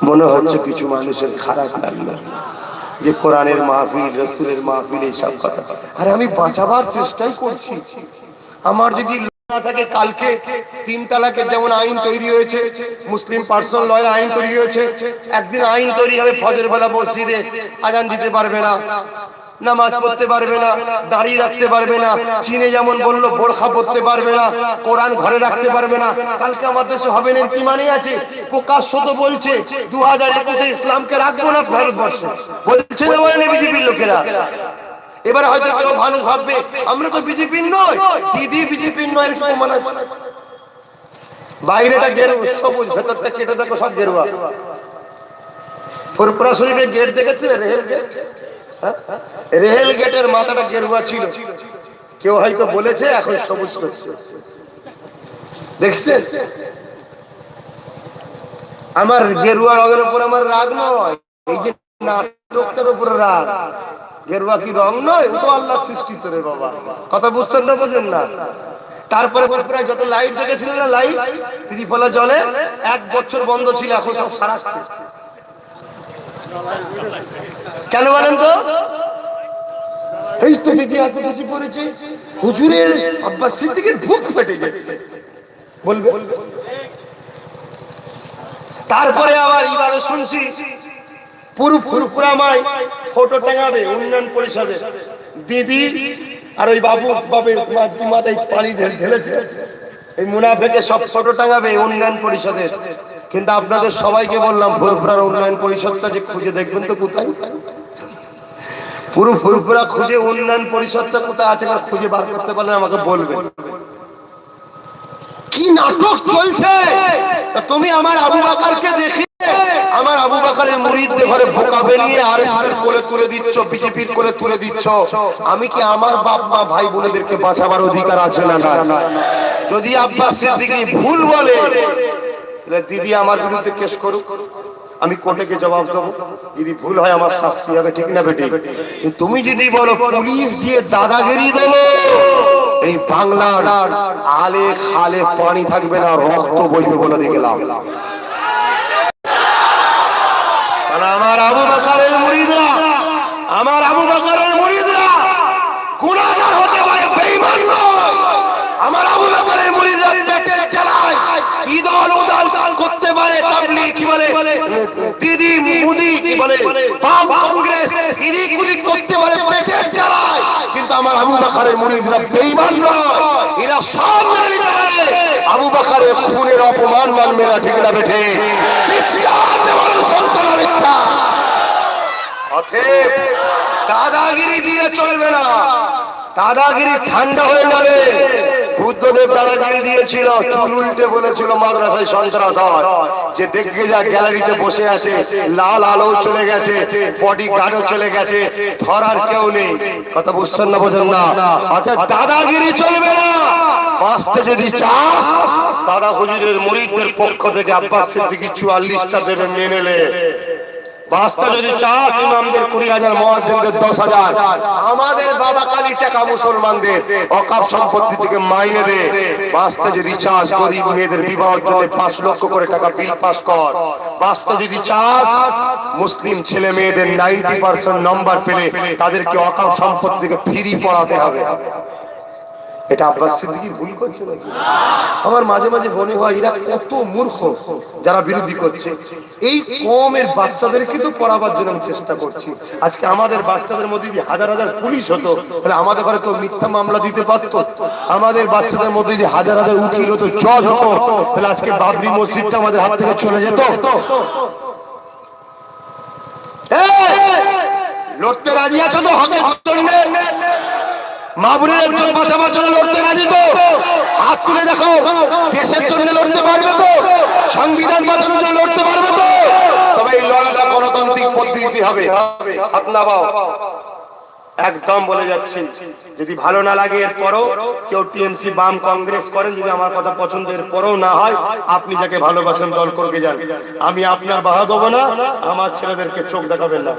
মনে হচ্ছে কিছু মানুষের খারাপ লাগলো যে কোরআনের মাহফিল, রাসূলের মাহফিল, এইসব কথা। আর আমি বাঁচাবার চেষ্টাই করছি। আমার যদি না থাকে, কালকে 3 তালাকের যেমন আইন তৈরি হয়েছে, মুসলিম পার্সোনাল লয়ের আইন তৈরি হয়েছে, একদিন আইন তৈরি হবে ফজর বেলা মসজিদে আজান দিতে পারবে না, নামাজ পড়তে পারবে না, দাঁড়িয়ে রাখতে পারবে না, চীনে যেমন বললো বোরখা পড়তে পারবে না, কোরআন ঘরে রাখতে পারবে না। কালকে আমাদের দেশে হবে না, কি মানে আছে? প্রকাশ্য তো বলছে 2021-এ ইসলামকে রাখবো না ভারতবর্ষে, বলছে না বলেন বিজেপির লোকেরা। এবারে হয়তো কেউ ভালো ভাববে আমরা তো বিজেপির নয়, দিদি বিজেপির নয়, এরকম মনে আছে। বাইরেটা গেরুয়া সবুজ, ভেতরটা কেটে দেখো সব গেরুয়া। ফুরফুরা শরীফের গেট দেখেছিলে? রেহেল গেট, রেহেল গেটের মাথাটা গেরুয়া ছিল, কেউ হয়তো বলেছে এখন সবুজ করছে। দেখছেন? আমার গেরুয়া রঙের উপর আমার রাগ নয়, এই যে নাটকটার উপরে রাগ। গেরুয়া কি রং নয়? ও তো আল্লাহ সৃষ্টিত রে বাবা, কথা বুঝছেন না? বোঝেন না? তারপরে প্রায় যত লাইট দেখেছিলেন না, লাইট ত্রিফলা জলে 1 বছর বন্ধ ছিল, এখন সব সারাচ্ছে। কেন বলেন তো? এই তো দিদি এত কিছু করেছে, হুজুরের আব্বাস সিদ্দিকীর বুক ফেটে যাচ্ছে বলবে। তারপরে আবার এবারে শুনছি ফুরফুরামায় ফটো টাঙাবে উন্নয়ন পরিষদে, দিদি আর ওই বাবু মাথায় পানি ঢেলেছে, এই মুনাফেকে সব ফটো টাঙাবে উন্নয়ন পরিষদের। কিন্তু আপনাদের সবাইকে বললাম ফুরফুরার উন্নয়ন পরিষদটা যে খুঁজে দেখবেন তো কোথায়, পুরো ফুরফুরা খুঁজে উন্নয়ন পরিষদটা কোথায় আছে খুঁজে বার করতে পারলে আমাকে বলবেন। কি নাটক চলছে! তুমি আমার আবু বকরকে দেখে আমার আবু বকরের মুরিদদের ঘরে বোকা বানিয়ে আরএসএস কোলে তুলে দিচ্ছ, বিজেপির কোলে তুলে দিচ্ছ। আমি কি আমার বাপ মা ভাই বোনেদেরকে বাঁচাবার অধিকার আছে না? না। যদি আব্বাস সিদ্দিকী ভুল বলে তাহলে দিদি আমার বিরুদ্ধে কেস করুক, আমি কোর্টে গিয়ে জবাব দেবো, যদি ভুল হয় আমার শাস্তি হবে, ঠিক না বেটি? কিন্তু তুমি যদি বলো পুলিশ দিয়ে দাদাগিরি দেবো, এই বাংলার আলে খালে পানি থাকবে না, রক্ত বইবে বলে দিয়ে গেলাম। আমার আবু বকরের মুরিদরা, আমার আবু বকরের মুরিদরা গুনাহগার হতে পারে, বেঈমান নয়। আমার আবু বকরের মুরিদরা পেটে চালায়, ইদল উদল বাম কংগ্রেস ইনি করতে পারে পেটের জ্বালায়, কিন্তু আমার আবু বকরের মুরিদরা বেঈমান নয়, এরা সব মেনে নিতে পারে। আবু বকরের খুনের অপমান মানবে না, ঠিক না বেঠে? চিৎকার দেওয়ার সন্তান মিথ্যা। অতএব দাদাগিরি দিয়ে চলবে না, দাদাগিরি ঠান্ডা হয়ে যাবে। বুদ্ধদেব দাদাগিরি দিয়েছিল, চুল উল্টে বলেছিল মাদ্রাসায় সন্ত্রাস হয়, যে দেখে যা গ্যালারিতে বসে আছে, লাল আলো চলে গেছে, বডি গার্ডও চলে গেছে, ধরার কেউ নেই। কথা বুঝছেন না, বোঝেন না? অর্থাৎ দাদাগিরি চলবে না। বাঁচতে যদি চাস, দাদা হুজুরের মুরিদদের পক্ষ থেকে আব্বাস সিদ্দিকী 44টা দেবে মেনে নে। বাস্তা যদি চাস, ইমামদের 20,000, মুয়াজ্জিনদের 10,000, আমাদের বাবা কালী টাকা মুসলমানদের ওয়াকফ সম্পত্তি থেকে মাইনে দে। বাস্তা যদি চাস, গরিব মেয়েদের বিবাহের জন্য 5 লক্ষ করে টাকা বিল পাস কর। বাস্তা যদি চাস, মুসলিম ছেলে মেয়েদের 90% নম্বর পেলে তাদেরকে ওয়াকফ সম্পত্তি থেকে ফ্রি পড়াতে হবে। এটা আব্বাস সিদ্দিকী ভুল করছে নাকি? আমার মাঝে মাঝে মনে হয় এরা কত মূর্খ যারা বিরোধী করছে। এই কওমের বাচ্চাদেরকে তো পড়াবার জন্য আমি চেষ্টা করছি। আজকে আমাদের বাচ্চাদের মধ্যে যদি হাজার হাজার পুলিশ হতো, তাহলে আমাদের ঘরে কেউ মিথ্যা মামলা দিতে পারত? আমাদের বাচ্চাদের মধ্যে যদি হাজার হাজার উকিল হতো, জজ হতো, তাহলে আজকে বাবরি মসজিদটা আমাদের হাত থেকে চলে যেত। লড়তে রাজি আছো তো? হকের জন্য, মাবুরের জন্য বাঁচাবার জন্য লড়তে রাজি তো? হাত তুলে দেখো। দেশের জন্য লড়তে পারবে তো? সংবিধান বাঁচানোর জন্য লড়তে পারবে তো? তবে এই লড়াইটা গণতান্ত্রিক পদ্ধতিতে হবে। হাত নামাও। একদম বলে যাচ্ছি, যদি ভালো না লাগে এরপরও কেউ টিএমসি বাম কংগ্রেস করেন, যদি আমার কথা পছন্দের পরও না হয়, আপনি যাকে ভালোবাসেন দল করবে যান। আমি আপনার বাধা দেবো না, আমার ছেলেদেরকে চোখ দেখাবেন না।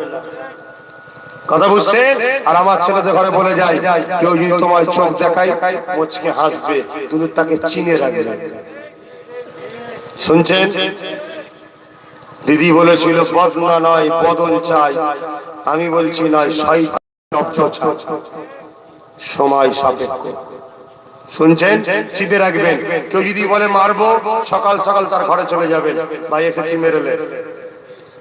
কথা বুঝছেন? আর আমার ছেলেদের ঘরে বলে যায়, কেউ যদি তোমায় চোখ দেখায় মুচকে হাসবে, কিন্তু তাকে চিনে রাখবে। শুনছেন? দিদি বলেছিল বদনা নয় বদল চাই, আমি বলছি নয়, শয়তান সময় সাপেক্ষ। শুনছেন? চিনে রাখবেন। কেউ যদি বলে মারবো, সকাল সকাল তার ঘরে চলে যাবেন, ভাই এসেছি মেরেলে।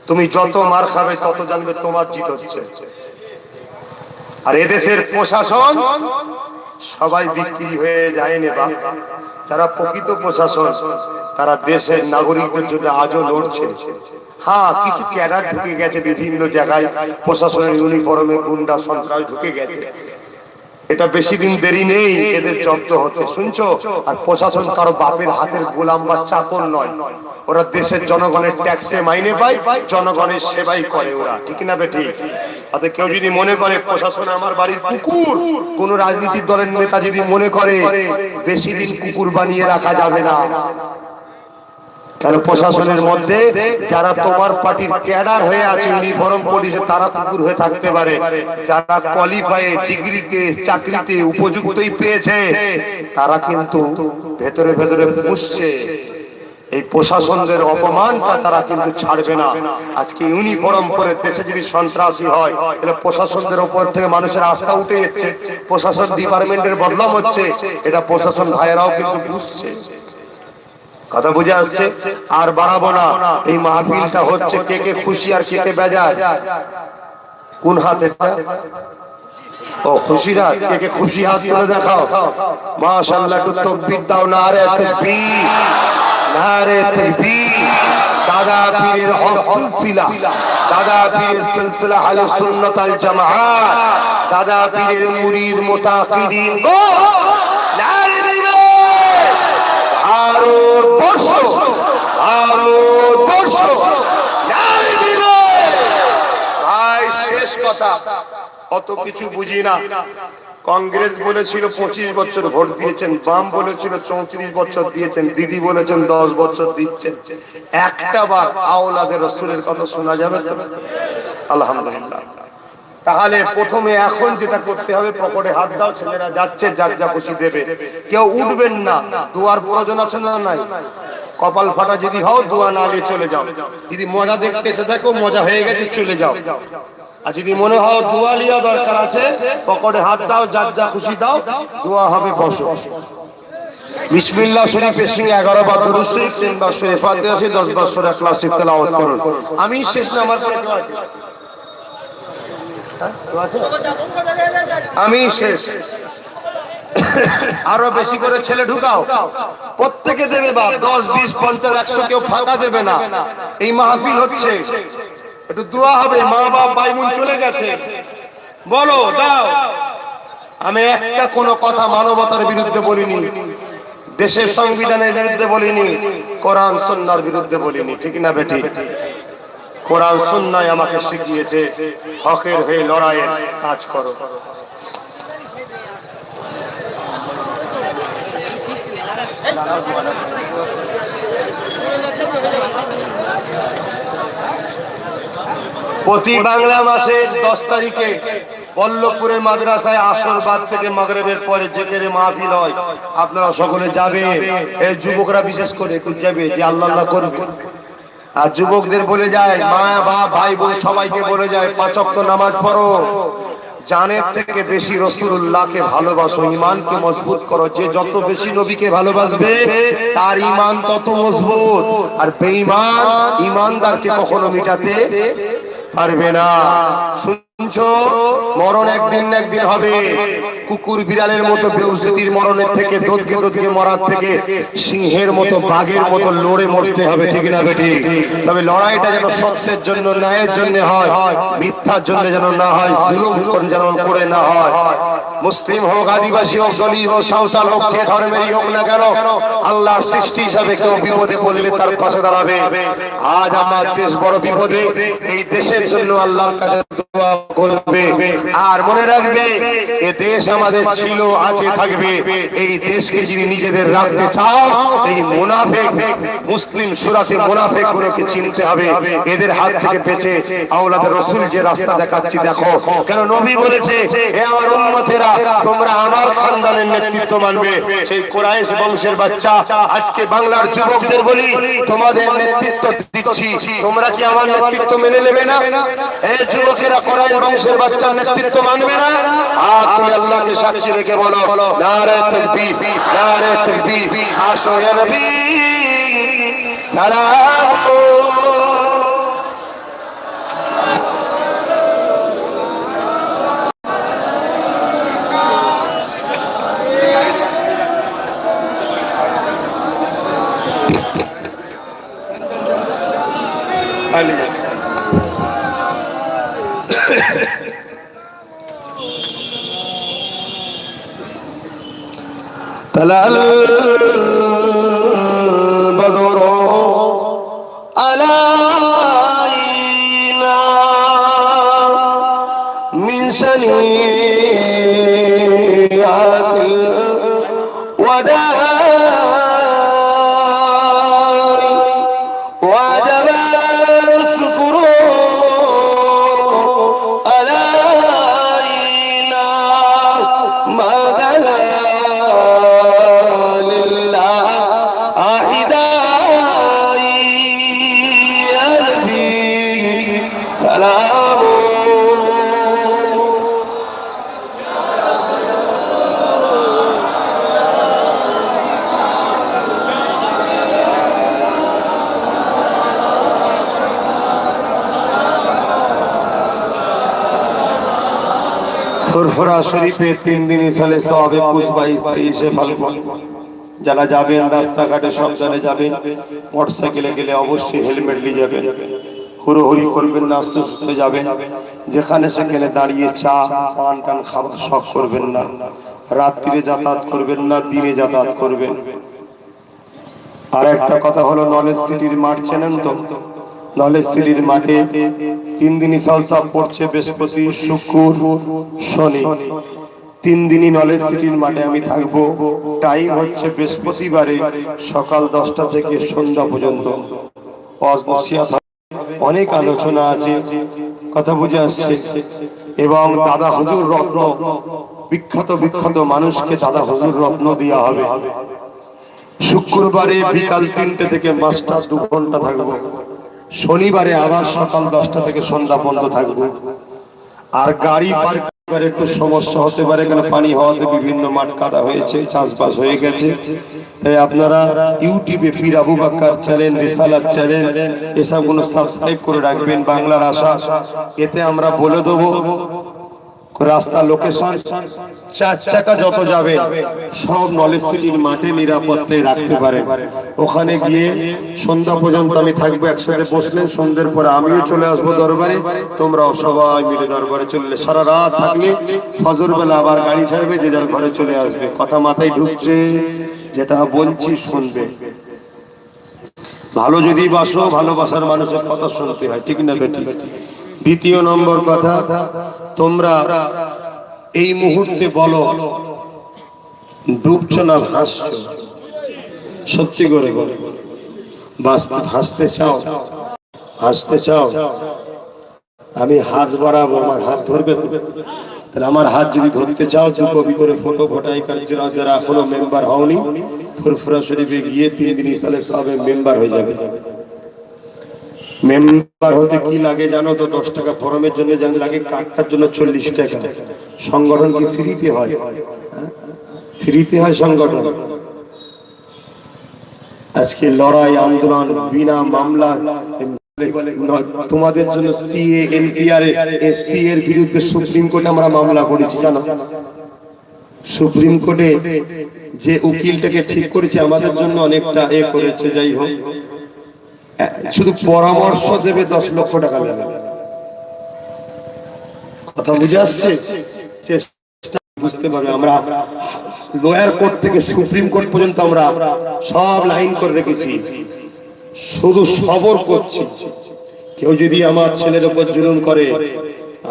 তুমি যত মার খাবে তত জানবে তোমার জিত হচ্ছে। আর এদেশের প্রশাসন সবাই বিক্রি হয়ে যায়নি বা যারা প্রকৃত প্রশাসন তারা দেশের নাগরিকদের জন্য আজও লড়ছে। হ্যাঁ, কিছু ক্যাডার ঢুকে গেছে বিভিন্ন জায়গায়, প্রশাসনের ইউনিফর্মে গুন্ডা সন্ত্রাস ঢুকে গেছে। এটা বেশি দিন দেরি নেই এদের জব্দ হতে, শুনছো? আর প্রশাসন কারো বাপের হাতের গোলাম বা চাকর নয়, ওরা দেশের জনগণের ট্যাক্সে মাইনে পায়, জনগণের সেবাই করে ওরা, ঠিক না বেঠি? অতএব কেউ যদি মনে করে প্রশাসন আমার বাড়ির কুকুর, কোন রাজনীতির দলের নেতা যদি মনে করে বেশি দিন কুকুর বানিয়ে রাখা যাবে না। কেন? প্রশাসনের মধ্যে যারা তোমার পার্টির ক্যাডার হয়ে আছে ইউনিফর্ম পুলিশে, তারা কুকুর হয়ে থাকতে পারে। যারা কোয়ালিফাই ডিগ্রিতে চাকরিতে উপযুক্তই পেয়েছে, তারা কিন্তু ভেতরে ভেতরে পুষছে। এই প্রশাসনদের অপমানটা তারা কিন্তু ছাড়বে না। আজকে ইউনিফর্ম পরে দেশে যদি সন্ত্রাসী হয়, তাহলে প্রশাসনদের উপর থেকে মানুষের আস্থা উঠে যাচ্ছে, প্রশাসন ডিপার্টমেন্টের বদনাম হচ্ছে, এটা প্রশাসন ভাইয়েরাও কিন্তু বুঝছে। কথা বুঝে আসছে? আর বাড়াবো না, এই মাহফিলটা হচ্ছে কে কে খুশি আর কে কে বেজার। কোন হাতে? ও খুশিরা, কে কে খুশি হাত তুলে দেখাও। মাশাআল্লাহ, একটু তাকবীর দাও। নারে তাকবীর, নারে তাকবীর। দাদা পীরের সিলসিলা, দাদা পীরের সিলসিলা আহলে সুন্নাত ওয়াল জামাআত, দাদা পীরের মুরিদ মুতাকিদিন গো নারে শেষ কথা। অত কিছু বুঝি না। কংগ্রেস বলেছিল 25 বছর ভোট দিয়েছেন, বাম বলেছিল 34 বছর দিয়েছেন, দিদি বলেছেন 10 বছর দিচ্ছেন। একটা বার আওলাদে রাসূলের কথা শোনা যাবে? আলহামদুলিল্লাহ। তাহলে প্রথমে এখন যেটা করতে হবে, পকেটে হাত দাও, ছেলেরা যাচ্ছে, যার যা খুশি দেবে, কেউ উঠবেন না। দুয়ার প্রয়োজন আছে না নাই? কপাল ফাটা যদি হও, দোয়া না নিয়ে চলে যাও। যদি মজা দেখতে এসে দেখো মজা হয়ে গেছে, চলে যাও। আর যদি মনে হয় দোয়া লিয়া দরকার আছে, পকেটে হাত দাও, যার যা খুশি দাও, দোয়া হবে, বসো। বিসমিল্লাহ শরীফের সঙ্গে 11 বার দরুদ শরীফ, 3 বার সূরা ফাতিহা, 10 বার সূরা ইখলাস শরীফ তেলাওয়াত করুন। আমি শেষ নামাজ পড়ে দোয়া আছে, আমি শেষ। আরো বেশি করে ছেলে ঢুকাও, প্রত্যেকে দেবে বাপ 10 20 50 100, কেউ ফাঁকা দেবে না। এই মাহফিল হচ্ছে, একটু দোয়া হবে। মা বাপ ভাই বোন চলে গেছে, বলো দাও। আমি একটা কোনো কথা মানবতার বিরুদ্ধে বলিনি, দেশের সংবিধানের বিরুদ্ধে বলিনি, কোরআন সুন্নাহর বিরুদ্ধে বলিনি, ঠিক না বেটি? কোরআন সুন্নাহ আমাকে শিখিয়েছে হকের হয়ে লড়াইয়ের কাজ করো। প্রতি বাংলা মাসের 10 তারিখে বল্লভপুরের মাদ্রাসায় আসরবাদ থেকে মাগরিবের পরে জিকিরে মাহফিল হয়, আপনারা সকলে যাবে। এই যুবকরা বিশেষ করে যাবে, যে আল্লাহ আল্লাহ করবে। আর যুবকদের বলে যায়, মা বাপ ভাই বোন সবাইকে বলে যায় 5 ওয়াক্ত নামাজ পড়ো, জানের থেকে বেশি রাসূলুল্লাহকে ভালোবাসো, ঈমানকে মজবুত করো। যে যত বেশি নবীকে ভালোবাসবে তার ঈমান তত মজবুত। আর বেঈমান ঈমানদারকে কখনো মিটাতে পারবে না। শুনছো, মরণ একদিন না একদিন হবে। কুকুর বিড়ালের মতো বেউজ্জতির মরণের থেকে, দোদকে দোদকে মরার থেকে সিংহের মতো বাঘের মতো লড়ে মরতে হবে, ঠিক না বেটি? তবে লড়াইটা যেন সত্যের জন্য, ন্যায়ের জন্য হয়, মিথ্যার জন্য যেন না হয়, জুলুম যেন করে না হয়। মুসলিম হোক, আদিবাসী হোক, দলিত হোক, সাঁওতাল হোক, যে ধর্মেরই হোক না কেন, আল্লাহর সৃষ্টি হিসাবে কেউ বিপদে পড়লে তার পাশে দাঁড়াবে। আজ আমার দেশ বড় বিপদে, এই দেশের জন্য আল্লাহর কাছে দোয়া করবে। আর মনে রাখবে, এ দেশ আমাদের ছিল, আছে, থাকবে। এই দেশকে যিনি নিজেদের রাখতে চাও, এই মুনাফিক মুসলিম সূরাতে মুনাফিকগুলোকে চিনতে হবে। এদের হাত থেকে বেঁচে আওলাদের রাসূল যে রাস্তা দেখাচ্ছি দেখো। কেন নবী বলেছে, হে আমার উম্মতেরা, তোমরা আমার খানদানের নেতৃত্ব মানবে। সেই কুরাইশ বংশের বাচ্চা আজকে বাংলার যুবকদের বলি, তোমাদের নেতৃত্ব দিচ্ছি, তোমরা কি আমার নেতৃত্ব মেনে নেবে না? এই যুবকেরা কুরাইশ বংশের বাচ্চার নেতৃত্ব মানবে না? আর তুমি আল্লাহকে সাক্ষী রেখে বলো, নারে তাকবীর, নারে তাকবীর, আসো ইয়া নবী সালাম। طلع البدر علينا من سنيات الوداع وجب الشكر علينا ما ফুরফুরা শরীফে 3 দিন ইসালে সওয়াবে 22-23 ফাল্গুন। যারা যাবেন রাস্তাঘাটে সাবধানে যাবেন, মোটরসাইকেলে গেলে অবশ্যই হেলমেট নিয়ে যাবেন। হুড়োহুড়ি করবেন না, আস্তে আস্তে যাবেন। যেখানে সেখানে দাঁড়িয়ে চা পান টান খাবার শখ করবেন না। রাত্রিরে যাতায়াত করবেন না, দিনে যাতায়াত করবেন। আর একটা কথা হলো, নলেজ সিটির মাঠ চেনেন তো? নলেজ সিটির মাঠে 3 দিনই সালসা পড়ছে, বৃহস্পতি শুক্র শনি। 3 দিনই নলেজ সিটির মাঠে আমি থাকবো। টাইম হচ্ছে বৃহস্পতিবারে সকাল 10টা থেকে সন্ধ্যা পর্যন্ত। অনেক আলোচনা আছে, কথা বুঝে আসছে। এবং দাদা হুজুর রত্ন, বিখ্যাত বিখ্যাত মানুষকে দাদা হুজুর রত্ন দেওয়া হবে। শুক্রবারে বিকাল 3টে থেকে মাস্টার 2 ঘন্টা থাকবো। শনিবারে আবার সকাল 10টা থেকে সন্ধ্যা পর্যন্ত থাকবো। আর গাড়ি পার্ক একটু সমস্যা হতে পারে, কারণ পানি হওয়াতে বিভিন্ন মাঠ কাদা হয়েছে, চাষবাস হয়ে গেছে। তাই আপনারা ইউটিউবে পীর আবু বকর চ্যানেল, রিসালাত চ্যানেল এসবগুলো সাবস্ক্রাইব করে রাখবেন, বাংলার আশা। এতে আমরা বলে দেবো রাস্তা লোকেশন, 4 চাকা যত যাবে সব নলেজ সিটির মাঠে নিরাপত্তায় রাখতে পারেন। ওখানে গিয়ে সন্ধ্যা পর্যন্ত আমি থাকবো, একসাথে বসলেন, সন্ধ্যের পরে আমিও চলে আসবো দরবারে, তোমরাও সবাই মিলে দরবারে চললে সারা রাত থাকলে ফজর বেলা আবার গাড়ি ছাড়বে, যে যার ঘরে চলে আসবে। কথা মাথায় ঢুকছে? যেটা বলছি শুনবে। ভালো যদি বাসো, ভালোবাসার মানুষের কথা শুনতে হয়, ঠিক না বেটি? দ্বিতীয় নম্বর কথা, তোমরা এই মুহূর্তে বলো ডুবছো না ভাসছো? সত্যি করে বলো, ভাসতে চাও? হাসতে চাও? আমি হাত বাড়াবো, আমার হাত ধরবে? তাহলে আমার হাত যদি ধরতে চাও, দুটো ভিতরে ফটো ফোটাই কাটছে, যারা এখনো মেম্বার হওনি ফুরফুরা শরীফে গিয়ে 3 দিন সালে সবে মেম্বার হয়ে যাবে। মেম্বার হতে কি লাগে জানো তো? 10 টাকা ফরমের জন্য জানি লাগে, কার্ডটার জন্য 40 টাকা। সংগঠন কি ফ্রিতে হয়? ফ্রিতে হয় সংগঠন? আজকে লড়াই আন্দোলন বিনা মামলা তোমাদের জন্য সিএ এনপিআর এসসি এর বিরুদ্ধে সুপ্রিম কোর্টে আমরা মামলা করেছি, জানো? সুপ্রিম কোর্টে যে উকিলটাকে ঠিক করেছে আমাদের জন্য অনেকটা করেছে। যাই হোক, শুধু পরামর্শ দেবে 10 লক্ষ টাকা লাগবে। কথা বুঝে আসছে? বুঝতে পারবে। আমরা লোয়ার কোর্ট থেকে সুপ্রিম কোর্ট পর্যন্ত আমরা সব লাইন করে রেখেছি, শুধু সবর করছি। কেউ যদি আমার ছেলের উপর জুলুম করে,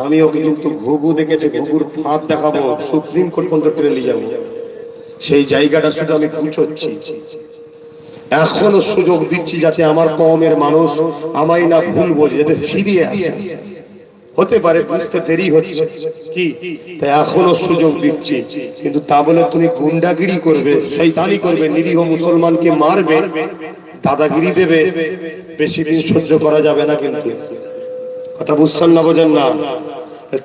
আমি ওকে কিন্তু ঘুঘু দেখেছে, ঘুঘুর ফাঁদ দেখাবো, সুপ্রিম কোর্ট পর্যন্ত ট্রেনে যাবো। সেই জায়গাটা শুধু আমি পৌঁছচ্ছি। এখনো সুযোগ দিচ্ছি যাতে আমার কওমের মানুষ আমায় না ভুল বোঝে, যাতে ফিরে আসে। হতে পারে বুঝতে দেরি হচ্ছে, কি তাই এখনো সুযোগ দিচ্ছি। কিন্তু তা বলে তুমি গুন্ডাগিরি করবে, শয়তানি করবে, নিরীহ মুসলমানকে মারবে, দাদাগিরি দেবে, বেশি দিন সহ্য করা যাবে না। কিন্তু কথা বুঝছেন না? বোঝেন না?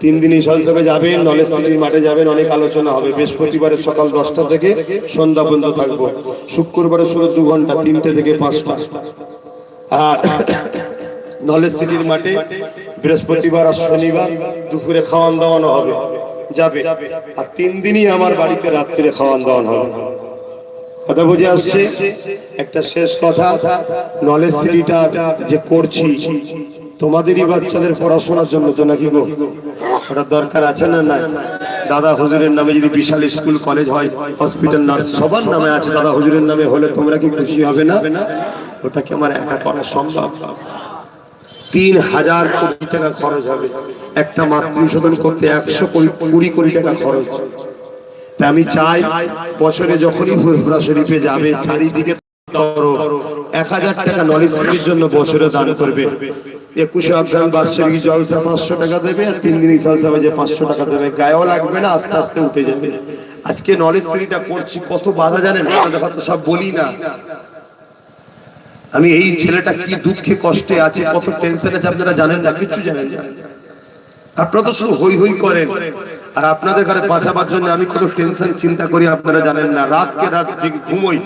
3 দিন ইনশাআল্লাহ যাবেন, নলেজ সিটির মাঠে যাবেন, অনেক আলোচনা হবে। বৃহস্পতিবারে সকাল 10টা থেকে সন্ধ্যা পর্যন্ত থাকবো। শুক্রবারে শুরু 2 ঘন্টা, 3টে থেকে 5টা। আর নলেজ সিটির মাঠে বৃহস্পতিবার আর শনিবার দুপুরে খাওয়ান দাওয়ানো হবে, যাবে। আর 3 দিনই আমার বাড়িতে রাত্রে খাওয়ান দাওয়ান হবে। কথা বুঝে আসছে? একটা শেষ কথা, নলেজ সিটিটা যে করছি তোমাদেরই বাচ্চাদের পড়াশোনার জন্য তো, নাকি গো? ওটা দরকার আছে না? নাই? দাদা হুজুরের নামে যদি বিশাল স্কুল কলেজ হয়, হসপিটাল, নার্স সবার নামে আছে, দাদা হুজুরের নামে হলে তোমরা কি খুশি হবে না? ওটা কি আমার একা করা সম্ভব? 3000 কোটি টাকা খরচ হবে। একটা মাতৃশোধন করতে 120 কোটি টাকা খরচ। তাই আমি চাই বছরে যখনই ফুরফুরা শরীফে যাবে, চারিদিকে 1000 টাকা নলেজ সিটির জন্য বছরে দান করবে। 21 আফগান বাৎসরিক জলসা 500 টাকা দেবে, আর 3 দিন জলসা যে 500 টাকা দেবে। গায়েও লাগবে না, আস্তে আস্তে উঠে যাবে। আজকে নলেজ সিটিটা করছি, কত বাধা জানেন? দেখা তো সব বলি না। আমি এই ছেলেটা কি দুঃখে কষ্টে আছে, কত টেনশন আছে, আপনারা জানেন না? কিছু জানেন না। আপনারা তো শুধু হই হই করেন, আর আপনাদের ঘরে বাঁচাবার জন্য আমি কত টেনশন চিন্তা করি আপনারা জানেন না। রাতকে রাত ঘুমোই,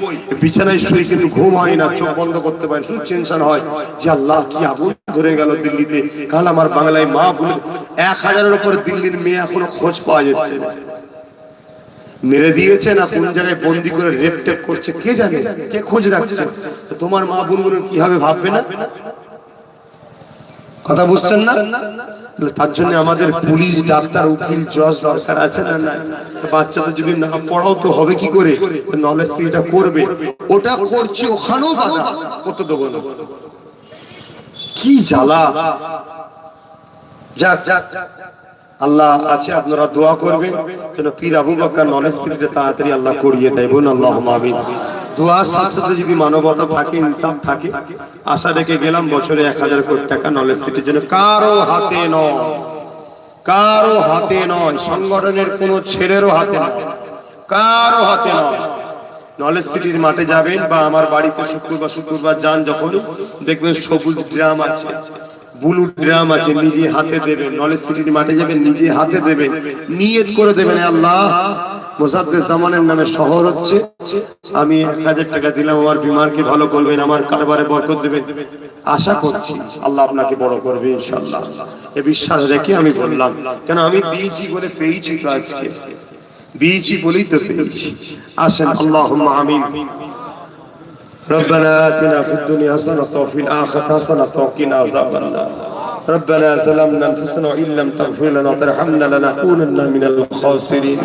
বিছানায় শুই, কিন্তু ঘুম হয় না, চোখ বন্ধ করতে পারি, শুধু টেনশন হয় যে আল্লাহ কি আগুন ধরে গেল দিল্লিতে। কাল আমার বাংলায় মা বলে 1000-এর উপরে দিল্লির মেয়ে এখনো খোঁজ পাওয়া যাচ্ছে না। মেরে দিয়েছে না কোন জায়গায় বন্দি করে রেপ টেপ করছে, কে জানে, কে খোঁজ রাখছে? তোমার মা বোনগুলো কি হবে ভাববে না? কথা বুঝছেন না? তার জন্য আমাদের পুলিশ, ডাক্তার, উকিল, জজ দরকার আছে না? না। বাচ্চাদের যদি না পড়াও তো হবে কি করে? নলেজ সিটিটা করবে, ওটা করছি, ওখানেও বাধা। কত দেবো না, কি জ্বালা। যাক যাক, আল্লাহ আছে, আপনারা দোয়া করবেন যেন পীর আবু বকর নলেজ সিটিতে তাড়াতাড়ি আল্লাহ করিয়ে দেয়। বলুন আল্লাহুম্মা আমিন। দোয়া সাথে যদি মানবতা থাকে, ইনসাফ থাকে, আশা রেখে গেলাম বছরে 1000 কোটি টাকা নলেজ সিটির জন্য। কারো হাতে নয়, কারো হাতে নয়, সংগঠনের কোন ছেলেরও হাতে নয়, কারো হাতে নয়। নলেজ সিটির মাঠে যাবেন বা আমার বাড়িতে শুক্রবার যান, যখন দেখবেন সবুজ ড্রাম আছে, ব্লু ড্রাম আছে, নিজে হাতে দেবেন। নলেজ সিটির মাঠে যাবেন, নিজে হাতে দেবেন, নিয়ত করে দেবেন, আল্লাহ মুসাদ্দেস জামানের নামে শহর হচ্ছে, আমি 1000 টাকা দিলাম, আমার বিমারকে ভালো করবেন, আমার কারবারে বরকত দেবেন, আশা করছি আল্লাহ আপনাকে বড় করবে ইনশাআল্লাহ। এই বিশ্বাস রেখে আমি বললাম, কেন আমি দিয়েছি বলে পেয়েছি, তো আজকে দিয়েছি বলেই তো পেয়েছি। আসেন, আল্লাহুম্মা আমিন। ربنا آتنا في الدنيا حسنة وفي الآخرة حسنة وقنا عذاب النار. ربنا ظلمنا أنفسنا وإن لم تغفر لنا وترحمنا لنكونن من الخاسرين.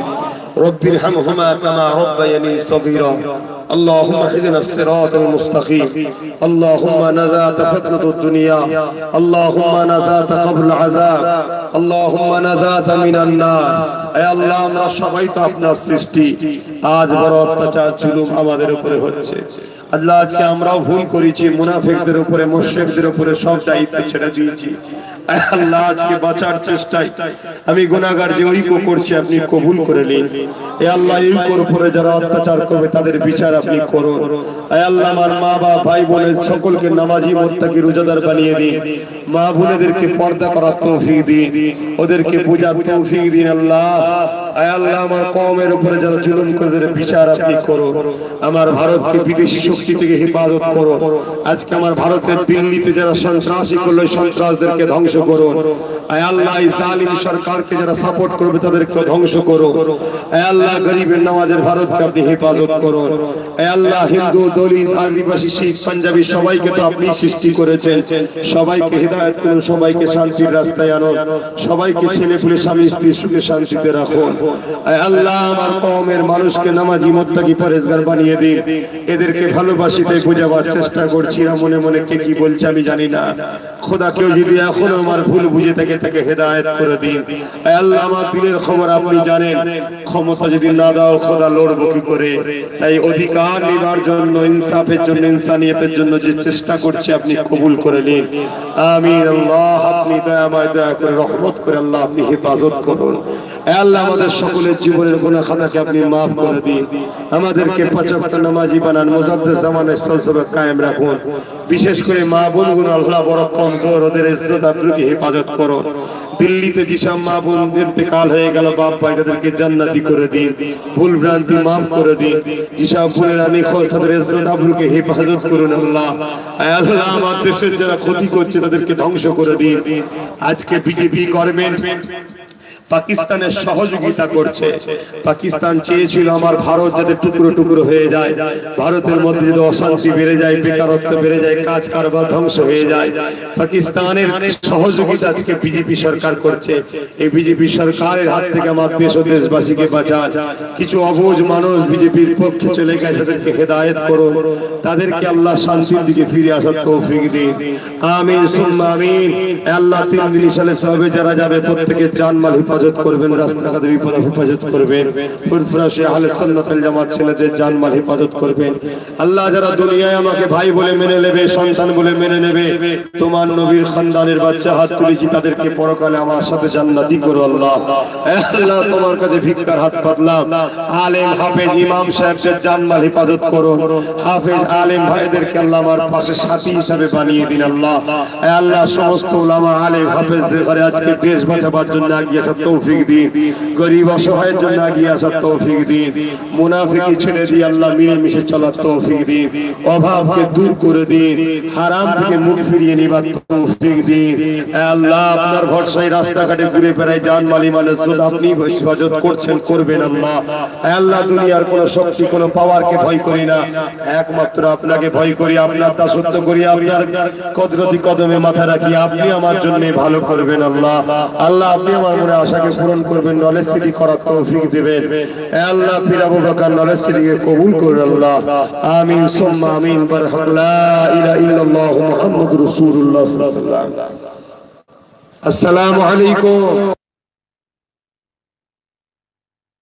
رب ارحمهما كما ربياني صغيرا. اللهم اهدنا الصراط المستقيم. اللهم نجاة فتنة الدنيا. اللهم نجاة قبر العذاب. اللهم نجاة من النار. اے আল্লাহ, আমরা সবাই তো আপনার সৃষ্টি, আজ বড় অত্যাচার জুলুম আমাদের উপরে হচ্ছে। আল্লাহ, আজকে আমরাও ভুল করেছি, মুনাফিকদের উপরে, মুশরিকদের উপরে সব দায়িত্ব ছেড়ে দিয়েছি। আল্লাহ, আজকে বাঁচার চেষ্টায় আমি গুনাহগার যে ঐক্য করছি, আপনি কবুল করে নিন। এ আল্লাহ, এই উপরে যারা অত্যাচার করবে তাদের বিচার আপনি করুন। এ আল্লাহ, আমার মা বাবা ভাই বোনের সকলকে নামাজি মুত্তাকি রোজাদার বানিয়ে দিন। মা বোনেদেরকে পর্দা করার তৌফিক দিন, ওদেরকে বুঝার তৌফিক দিন। আল্লাহ, এ আল্লাহ, আমার কওমের উপরে যারা জুলুম করে তাদের বিচার আপনি করুন। আমার ভারতকে বিদেশি শক্তি থেকে হেফাজত করুন। আজকে আমার ভারতের দিল্লিতে যারা সন্ত্রাসী করলো, সন্ত্রাসদেরকে ধ্বংস করুন। এ আল্লাহ, এই জালিম সরকারকে যারা সাপোর্ট করবে তাদেরকে ধ্বংস করুন। এ আল্লাহ, গরিবের নওয়াজের ভারতকে আপনি হেফাজত করুন। এ আল্লাহ, হিন্দু, দলিত, আদিবাসী, শিখ, পাঞ্জাবি সবাইকে তো আপনি সৃষ্টি করেছেন, সবাইকে হিদায়াত করুন, সবাইকে শান্তির রাস্তায় আনুন, সবাইকে ছেলে পুলে স্বামী স্ত্রী সুখে শান্তিতে রাখুন। এ আল্লাহ, আমার কওমের মানুষকে নামাজি মুত্তাকি পরেজগার বানিয়ে দিন। এদেরকে ভালোবাসি তাই বোঝাবার চেষ্টা করছি না, মনে মনে কে কি বলছে আমি জানি না। খোদা, কেউ যদি এখনো আমার ভুল বুঝে থাকে তাকে হেদায়েত করে দিন। এ আল্লাহ, আমার দিলের খবর আপনি জানেন, ক্ষমতা যদি না দাও খোদা লড়বো কি করে? তাই অধিকার নেবার জন্য, ইনসাফের জন্য, ইনসানিয়তের জন্য যে চেষ্টা করছি আপনি কবুল করে নিন। আমিন। আল্লাহ, আপনি দয়াময়, দয়া করে রহমত করে আল্লাহ আপনি হেফাজত করুন। এ আল্লাহ, আমাদের সকলের জীবনের গুনাহ খাতাকে আপনি মাফ করে দিন। আমাদেরকে 5 ওয়াক্ত নামাজি বানান, মুজাদ্দেদ জামানের সিলসিলা কায়েম রাখুন। বিশেষ করে মা বোনগুলো আল্লাহ বড় কমজোর, ওদের ইজ্জত আবরুকে হেফাজত করুন। দিল্লিতে যেসব মা বোনদের ইন্তেকাল হয়ে গেল, বাপ ভাই তাদেরকে জান্নাতি করে দিন, ভুল ভ্রান্তি মাফ করে দিন। যেসব বোনেরা নিখোঁজ তাদের ইজ্জত আবরুকে হেফাজত করুন। আল্লাহ, আল্লাহ, আমার দেশের যারা ক্ষতি করছে তাদেরকে ধ্বংস করে দিন। আজকে বিজেপি গভর্নমেন্ট পাকিস্তানের সহযোগিতা করছে। পাকিস্তান চেয়েছিল আমার ভারত যাতে টুকরো টুকরো হয়ে যায়, ভারতের মধ্যে যদি অশান্তি বেড়ে যায়, বেকারত্ব বেড়ে যায়, কাজ কারবার ধ্বংস হয়ে যায়। পাকিস্তানের সহযোগিতা আজকে বিজেপি সরকার করছে। এই বিজেপি সরকারের হাত থেকে আমার দেশ ও দেশবাসীকে বাঁচান। কিছু অবুঝ মানুষ বিজেপির পক্ষে চলে গেছে, তাদেরকে হেদায়েত করুন, তাদেরকে আল্লাহ শান্তির দিকে ফিরে আসার তৌফিক দিন। আমিন সুম্মা আমিন। আল্লাহ, 3 দিন সালে সবে যারা যাবে প্রত্যেকের জানমাল হেফাজত করবেন, রাস্তাঘাটে বিপদ হেফাজত করবেন, ফুরফুরাশে আহলে সুন্নাত ওয়াল জামাত ছেলেদের জানমাল হেফাজত করবেন। আল্লাহ, যারা দুনিয়ায় আমাকে ভাই বলে মেনে নেবে, সন্তান বলে মেনে নেবে, তোমার নবীর খানদানের বাচ্চা হাত তুলেছি, তাদেরকে পরকালে আমার সাথে জান্নাতি করো। আল্লাহ, আল্লাহ, তোমার কাছে ভিক্ষার হাত পাতলাম। আলেম হাফেজ ইমাম সাহেবদের জানমাল হেফাজত করো। হাফেজ আলেম ভাইদেরকে আল্লাহ আমার পাশে সাথী হিসেবে বানিয়ে দিন। আল্লাহ, আল্লাহ, সমস্ত উলামা আলেম হাফেজদের ঘরে আজকে দেশ বাঁচাবার জন্য আগিয়ে আসা তৌফিক দিন, গরিব অসহায়ের জন্য আগিয়ে আসার তৌফিক দিন, মুনাফিকি ছেড়ে দিয়ে আল্লাহ মিলেমিশে চলার তৌফিক দিন, অভাবকে দূর করে দিন, হারাম থেকে মুখ ফিরিয়ে নেবার তৌফিক দিন। আল্লাহ, আপনার ভরসায় রাস্তাঘাটে ঘুরে বেড়াই জানমাল ইমানের জন্য আপনি হেফাজত করছেন, করবেন। আল্লাহ, আল্লাহ, দুনিয়ার কোন শক্তি কোন পাওয়ারকে ভয় করি না, একমাত্র আপনাকে ভয় করি, আপনার দাসত্ব করি, আপনার কুদরতি কদমে মাথা রাখি, আপনি আমার জন্য ভালো করবেন। আল্লাহ, আল্লাহ, আপনি আমার মনে আশাকে পূরণ করবেন, নলেজ সিটি করার তৌফিক দিবেন। আল্লাহ, পীর আবু বকর নলেজ সিটিকে কবুল করুন। আল্লাহ, আমিন সুম্মা আমিন। বারহাক লা ইলাহা ইল্লাল্লাহ মুহাম্মাদুর রাসূলুল্লাহ সাল্লাল্লাহু আলাইহি ওয়াসাল্লাম। আসসালামু আলাইকুম।